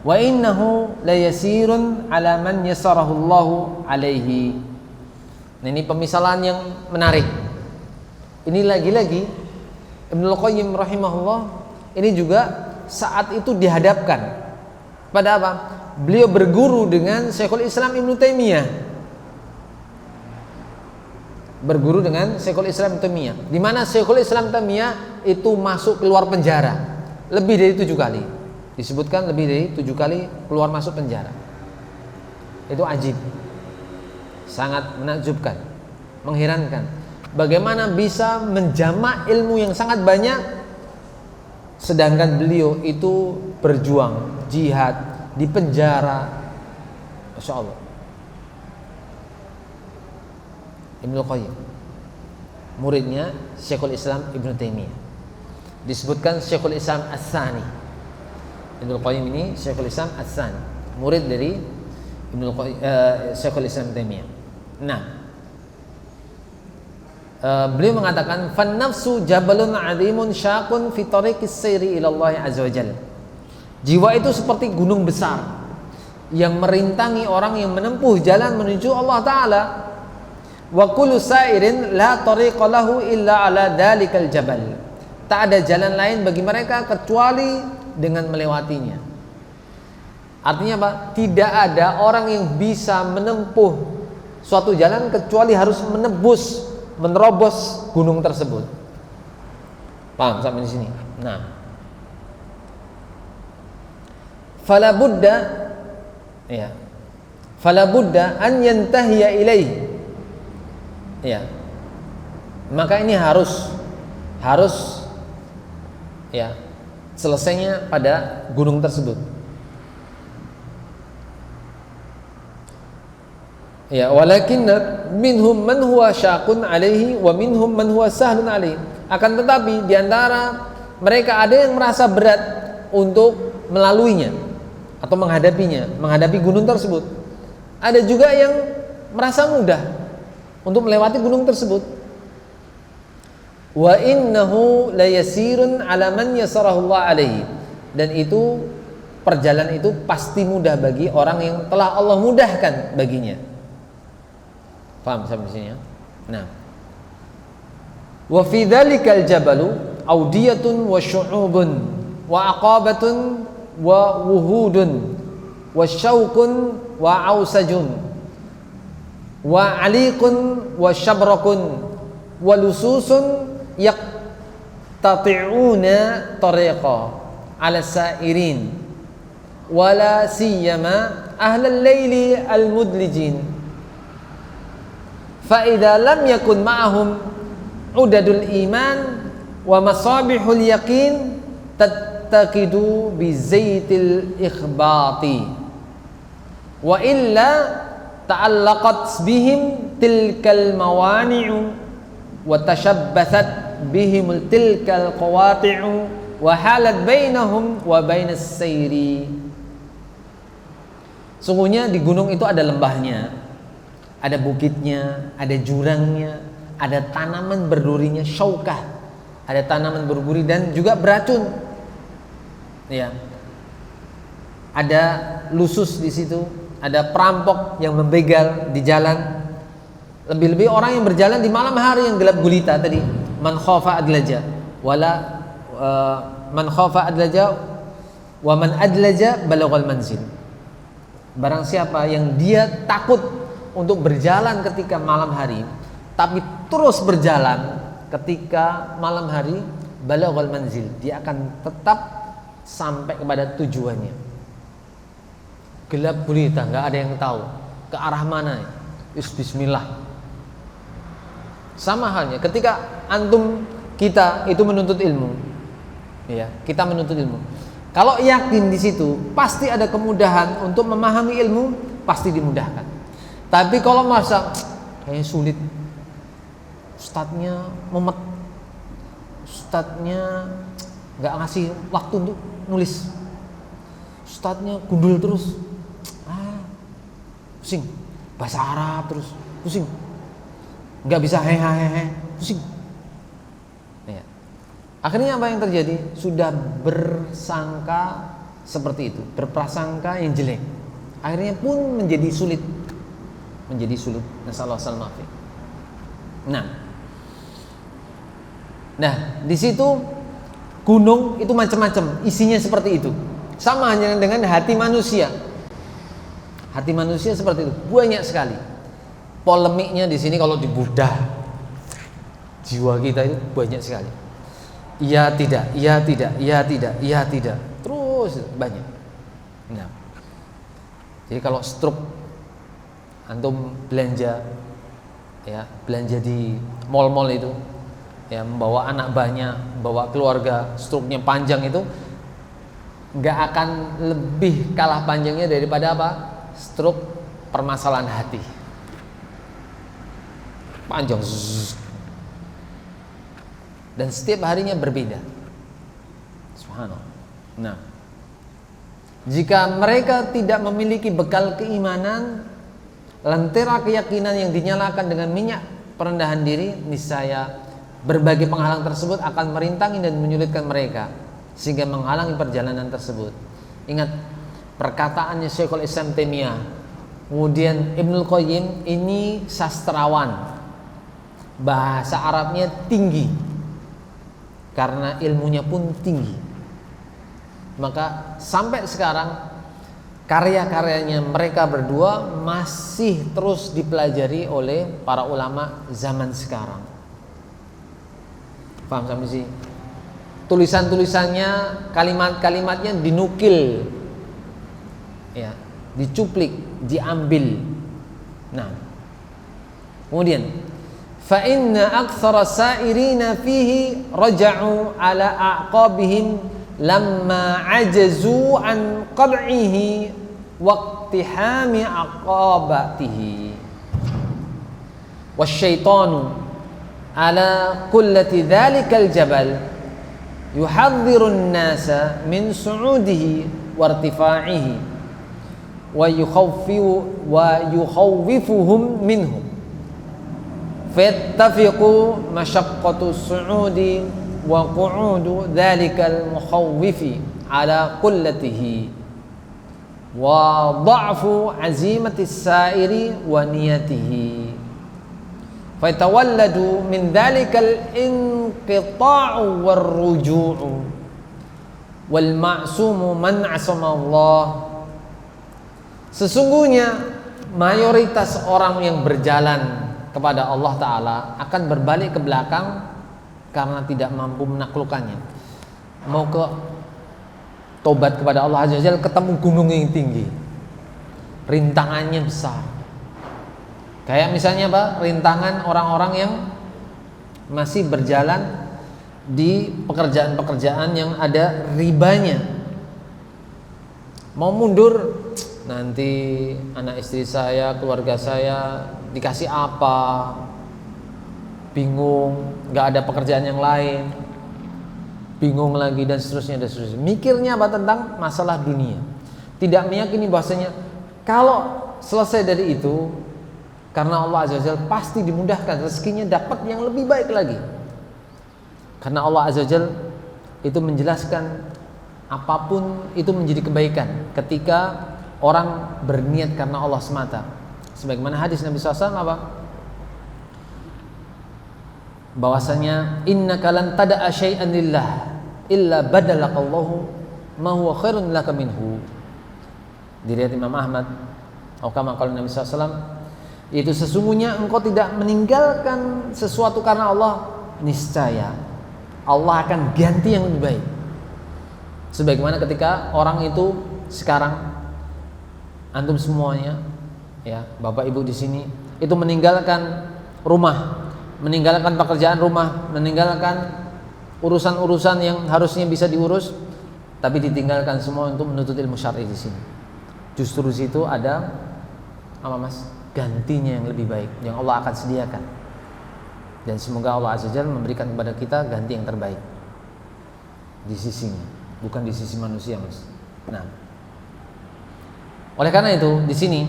wa innahu la yasirun 'ala man yasarahu Allahu 'alaihi. Nah, ini pemisalan yang menarik. Ini lagi-lagi Ibnul Qayyim rahimahullah ini juga saat itu dihadapkan pada apa? Beliau berguru dengan Syekhul Islam Ibnu Taimiyah. Berguru dengan Syekhul Islam Ibnu Taimiyah, di mana Syekhul Islam Taimiyah itu masuk keluar penjara lebih dari 7 kali. Disebutkan lebih dari 7 kali keluar masuk penjara. Itu ajib, sangat menakjubkan, mengherankan. Bagaimana bisa menjamak ilmu yang sangat banyak, sedangkan beliau itu berjuang jihad, di penjara. Masya Allah. Ibnu Qayyim, muridnya Syekhul Islam Ibnu Taimiyah. Disebutkan Syekhul Islam Ats-Tsani. Ibnu Qayyim ini Syekhul Islam Ats-Tsani, murid dari Syekhul Islam Taimiyah. Nah, beliau mengatakan fan nafsu jabalun 'azimun syaqun fi tariqis sayri ila Allah azza wajalla. Jiwa itu seperti gunung besar yang merintangi orang yang menempuh jalan menuju Allah taala. Wa kullu sa'irin la tariqa lahu illa 'ala dzalikal jabal. Tak ada jalan lain bagi mereka kecuali dengan melewatinya. Artinya apa? Tidak ada orang yang bisa menempuh suatu jalan kecuali harus menerobos gunung tersebut. Paham sampai di sini? Nah, fala budda an yantahiya ilaihi. Ya, maka ini harus ya selesainya pada gunung tersebut. Ya, walakin minhum man huwa syaqun alaihi wa minhum man huwa sahlun alaihi. Akan tetapi di antara mereka ada yang merasa berat untuk melaluinya atau menghadapi gunung tersebut. Ada juga yang merasa mudah untuk melewati gunung tersebut. Wa innahu layasirun 'ala man yasarahu Allah alaihi. Dan itu perjalanan itu pasti mudah bagi orang yang telah Allah mudahkan baginya. Paham sampai sini ya? Nah. Wa fi dzalikal jabalu audiyatun wa syu'ubun wa aqabatun wa wuhudun wa syauqun wa ausajun wa aliqun wa syabrakun wa lususun yaqtati'una tariqa ala sa'irin wala siyama ahlal laili al mudlijin fa idza lam yakun ma'ahum udadul iman wa masabihul yaqin tattaqidu bi zaitil ikhbati wa illa ta'allaqat bihim tilkal mawani'u wa tashabbathat bihim tilkal qawati'u wa halat bainahum wa bainas sayri. Sungguhnya di gunung itu ada lembahnya, ada bukitnya, ada jurangnya, ada tanaman berdurinya syaukah, ada tanaman berduri dan juga beracun. Ya. Ada lusus di situ, ada perampok yang membegal di jalan. Lebih-lebih orang yang berjalan di malam hari yang gelap gulita tadi. Man khafa adlaja man khafa adlaja wa man adlaja balaghal manzil. Barang siapa yang dia takut untuk berjalan ketika malam hari, tapi terus berjalan ketika malam hari, balaghal manzil, dia akan tetap sampai kepada tujuannya. Gelap gulita, nggak ada yang tahu ke arah mana. Bismillah. Sama halnya ketika kita itu menuntut ilmu, ya, kita menuntut ilmu. Kalau yakin di situ, pasti ada kemudahan untuk memahami ilmu, pasti dimudahkan. Tapi kalau masa kayaknya sulit, ustadznya mumet, ustadznya nggak ngasih waktu untuk nulis, ustadznya gundul terus, pusing, bahasa Arab terus, pusing, nggak bisa hehehe, pusing. Ya. Akhirnya apa yang terjadi? Sudah bersangka seperti itu, berprasangka yang jelek. Akhirnya pun menjadi sulit. Nasallahu alaihi. Nah, di situ gunung itu macam-macam, isinya seperti itu. Sama hanya dengan hati manusia. Hati manusia seperti itu, banyak sekali. Polemiknya di sini kalau dibudah jiwa kita itu banyak sekali. Iya tidak, iya tidak, iya tidak, iya tidak. Terus banyak. Nah. Jadi kalau stroke antum belanja, ya, belanja di mal-mal itu, ya, membawa anak banyak, membawa keluarga, struknya panjang itu, nggak akan lebih kalah panjangnya daripada apa? Stroke permasalahan hati. Panjang. Dan setiap harinya berbeda. Subhanallah. Nah, jika mereka tidak memiliki bekal keimanan, lentera keyakinan yang dinyalakan dengan minyak perendahan diri, niscaya berbagai penghalang tersebut akan merintangi dan menyulitkan mereka sehingga menghalangi perjalanan tersebut. Ingat perkataannya Syekhul Islam Taimiyah. Kemudian Ibnul Qayyim ini sastrawan, bahasa Arabnya tinggi karena ilmunya pun tinggi. Maka sampai sekarang karya-karyanya mereka berdua masih terus dipelajari oleh para ulama zaman sekarang. Paham sampai sih? Tulisan-tulisannya, kalimat-kalimatnya dinukil, ya, dicuplik, diambil. Nah, kemudian fa inna aktsara sa'irina fihi raja'u ala aqabihim lamma ajazu an qad'ihi waqtihami aqabatihi wasyaitanu ala kullati dhalikal jabal yuhadhdhirun nasa min su'udihi wartifa'ihi wa yukhawwifuhum minhu fattafiqu mashaqqatu su'udi wa qu'udu dhalikal mukhawwifi ala kullatihi wa dha'fu azimati as-sa'iri wa niyatihi fatawalladu min dhalikal inqita'u war ruju'u wal ma'sumu man 'asama Allah. Sesungguhnya mayoritas orang yang berjalan kepada Allah Ta'ala akan berbalik ke belakang karena tidak mampu menaklukkannya. Mau ke tobat kepada Allah Azza wa Jalla, ketemu gunung yang tinggi, rintangannya besar. Kayak misalnya apa? Rintangan orang-orang yang masih berjalan di pekerjaan-pekerjaan yang ada ribanya. Mau mundur, nanti anak istri saya, keluarga saya dikasih apa? Bingung, nggak ada pekerjaan yang lain, bingung lagi dan seterusnya dan seterusnya. Mikirnya apa? Tentang masalah dunia. Tidak meyakini bahwasanya kalau selesai dari itu, karena Allah Azza wa Jalla pasti dimudahkan rezekinya, dapat yang lebih baik lagi. Karena Allah Azza wa Jalla itu menjelaskan apapun itu menjadi kebaikan ketika orang berniat karena Allah semata. Sebagaimana hadis Nabi SAW apa? Bahwasanya innaka lan tada'a syai'an lillah illa badalakallahu ma huwa khairun laka minhu. Diriwayat Imam Ahmad, atau kama qala Nabi SAW, itu sesungguhnya engkau tidak meninggalkan sesuatu karena Allah, niscaya Allah akan ganti yang lebih baik. Sebagaimana ketika orang itu sekarang, antum semuanya, ya, Bapak Ibu di sini, itu meninggalkan rumah, meninggalkan pekerjaan rumah, meninggalkan urusan-urusan yang harusnya bisa diurus, tapi ditinggalkan semua untuk menuntut ilmu syar'i di sini. Justru di situ ada apa, Mas? Gantinya yang lebih baik yang Allah akan sediakan. Dan semoga Allah Azza wa Jalla memberikan kepada kita ganti yang terbaik di sisinya, bukan di sisi manusia, Mas. Nah, oleh karena itu di sini,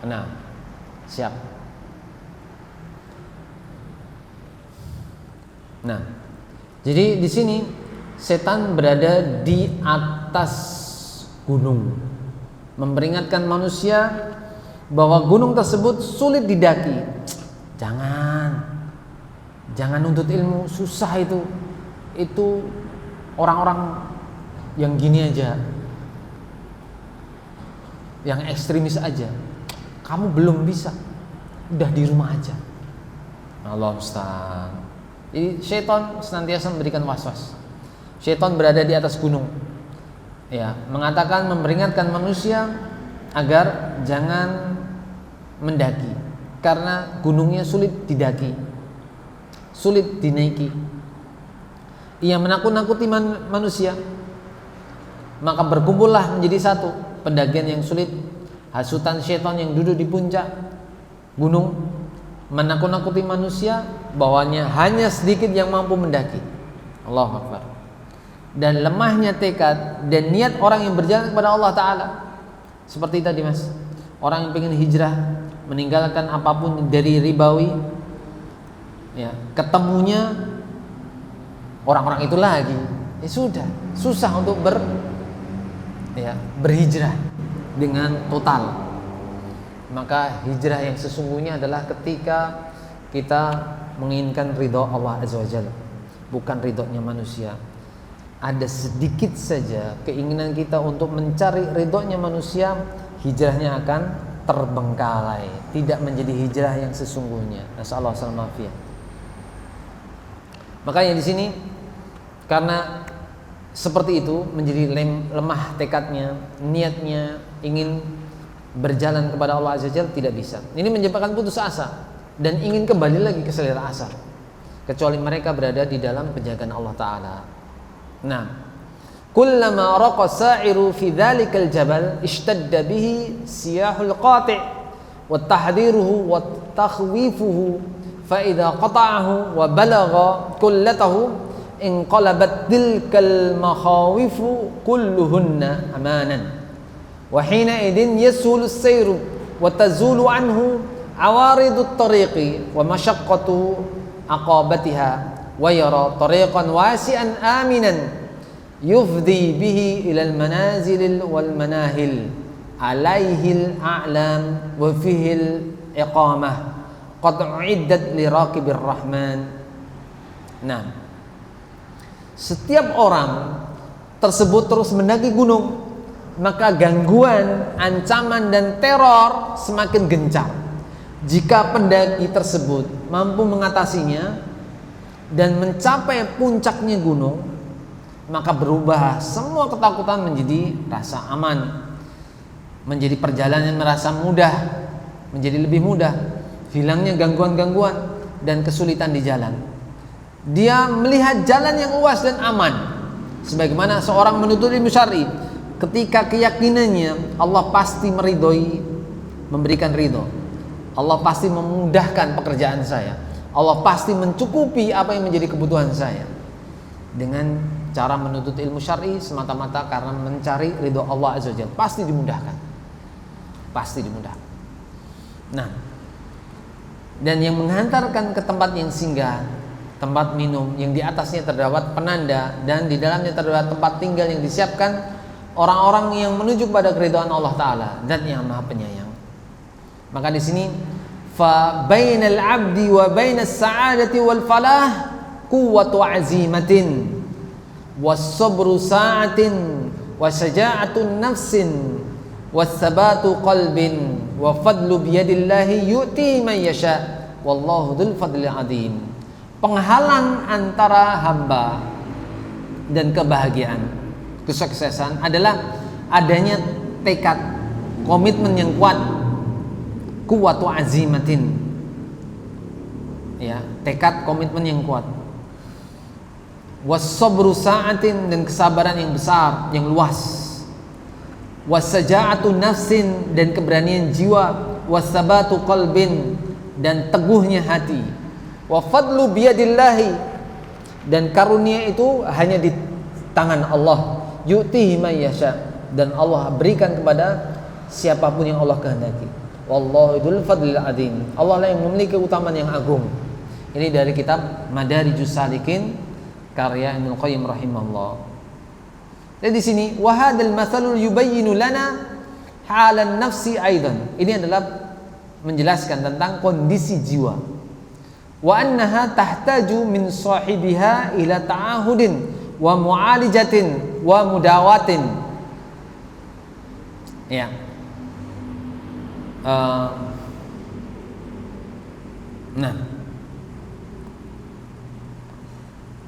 nah, siap. Nah, jadi di sini setan berada di atas gunung, memperingatkan manusia bahwa gunung tersebut sulit didaki. Jangan nuntut ilmu, susah itu. Itu orang-orang yang gini aja, yang ekstremis aja. Kamu belum bisa, udah di rumah aja. Allah Ustaz. Jadi syaitan senantiasa memberikan waswas. Syaitan berada di atas gunung, ya, mengatakan, memperingatkan manusia agar jangan mendaki karena gunungnya sulit didaki, sulit dinaiki. Ia menakut-nakuti manusia. Maka berkumpullah menjadi satu pendakian yang sulit, hasutan syaitan yang duduk di puncak gunung, menakut-nakuti manusia bahwanya hanya sedikit yang mampu mendaki. Allahu Akbar. Dan lemahnya tekad dan niat orang yang berjalan kepada Allah Ta'ala. Seperti tadi mas, orang yang ingin hijrah, meninggalkan apapun dari ribawi, ya, ketemunya orang-orang itu lagi, ya sudah, susah untuk berhijrah dengan total. Maka hijrah yang sesungguhnya adalah ketika kita menginginkan ridho Allah Azza wa Jalla, bukan ridhonya manusia. Ada sedikit saja keinginan kita untuk mencari ridhonya manusia, hijrahnya akan terbengkalai, tidak menjadi hijrah yang sesungguhnya. Nasallahu alaihi wasallam. Makanya di sini karena seperti itu menjadi lemah tekadnya, niatnya ingin berjalan kepada Allah Azza wa Jalla, tidak bisa. Ini menyebabkan putus asa dan ingin kembali lagi ke selera asal, kecuali mereka berada di dalam penjagaan Allah Ta'ala. Nah, kullama raqa sa'iru fi dhalikal jabal ishtadda bihi siyahul qati' wa tahdhiruhu wa takhwifuhu fa idza qata'ahu wa balagha kullatahu inqalabat tilkal makhawifu kulluhunna amanan wa hina idin yasulu as-sayru wa tazulu anhu awaridut tariqi wa mashaqqatu aqabatiha wa yara tariqan wasi'an aminan yufdi bihi ila al-manazil wal manahil alayhi al-a'lam wa fihi al-iqamah qad uiddat li raqibir rahman. Nah, setiap orang tersebut terus mendaki gunung, maka gangguan, ancaman dan teror semakin gencar. Jika pendaki tersebut mampu mengatasinya dan mencapai puncaknya gunung, maka berubah semua ketakutan menjadi rasa aman, menjadi perjalanan merasa mudah, menjadi lebih mudah, hilangnya gangguan-gangguan dan kesulitan di jalan. Dia melihat jalan yang luas dan aman, sebagaimana seorang menuntut ilmu syar'i, ketika keyakinannya Allah pasti meridhoi, memberikan ridho, Allah pasti memudahkan pekerjaan saya, Allah pasti mencukupi apa yang menjadi kebutuhan saya. Dengan cara menuntut ilmu syar'i semata-mata karena mencari ridho Allah Azza wa Jalla, pasti dimudahkan. Pasti dimudahkan. Nah, dan yang menghantarkan ke tempat yang singgah, tempat minum yang di atasnya terdapat penanda dan di dalamnya terdapat tempat tinggal yang disiapkan orang-orang yang menuju pada keridhaan Allah Ta'ala, Zat yang Maha Penyayang. Maka di sini fa bainal 'abdi wa bainas sa'adati wal falah quwwatu 'azimatin was sabru sa'atin wa syaja'atun nafsin was sabatu qalbin wa fadlu biyadillahi yu'ti man yasha wallahu dzul fadlil 'adzim. Penghalang antara hamba dan kebahagiaan, kesuksesan adalah adanya tekad, komitmen yang kuat, kuwatu azimatin, ya, tekad komitmen yang kuat, was-sabru sa'atin, dan kesabaran yang besar, yang luas, was-saja'atu nafsin, dan keberanian jiwa, was-sabatu qalbin, dan teguhnya hati, wa fadlu biyadillahi, dan karunia itu hanya di tangan Allah, yu'tihi man yasha, dan Allah berikan kepada siapapun yang Allah kehendaki. Wallahu dzul fadlil adzim. Allah lah yang memiliki keutamaan yang agung. Ini dari kitab Madarijus Salikin karya Ibnu Qayyim rahimahullah. Dan di sini wa hadzal matsalul yubayyinu lana halan nafsi aidan. Ini adalah menjelaskan tentang kondisi jiwa. Wa annaha tahtaju min sahibiha ila ta'ahudin wa mu'alijatin wa mudawatin. Ya. Nah,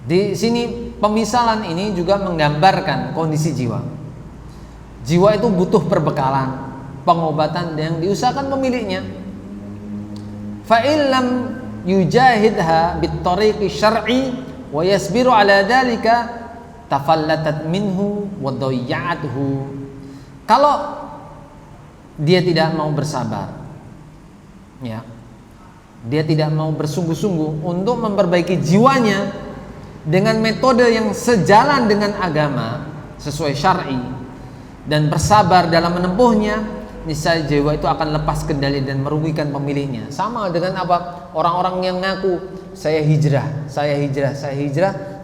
di sini pemisalan ini juga menggambarkan kondisi jiwa. Jiwa itu butuh perbekalan, pengobatan yang diusahakan pemiliknya. Fa illam yujahidha bit tariqi syar'i wa yasbiru ala dzalika tafallatat minhu wa dhayya'athu. Kalau dia tidak mau bersabar, ya, dia tidak mau bersungguh-sungguh untuk memperbaiki jiwanya dengan metode yang sejalan dengan agama sesuai syar'i dan bersabar dalam menempuhnya, niscaya jiwa itu akan lepas kendali dan merugikan pemiliknya. Sama dengan apa? Orang-orang yang ngaku saya hijrah,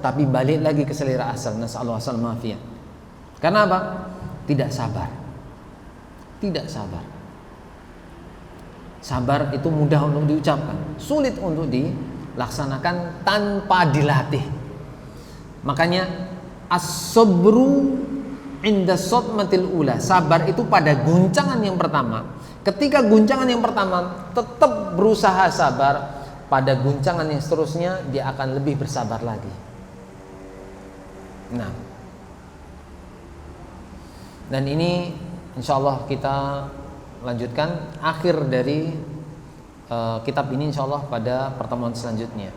tapi balik lagi ke selera asal. Nasallahu alaihi wasallam. Karena apa? Tidak sabar. Tidak sabar. Sabar itu mudah untuk diucapkan, sulit untuk dilaksanakan tanpa dilatih. Makanya as-sabru inda sodmatil ula, sabar itu pada guncangan yang pertama. Ketika guncangan yang pertama tetap berusaha sabar, pada guncangan yang seterusnya dia akan lebih bersabar lagi. Nah, dan ini insyaallah kita lanjutkan akhir dari kitab ini insyaallah pada pertemuan selanjutnya.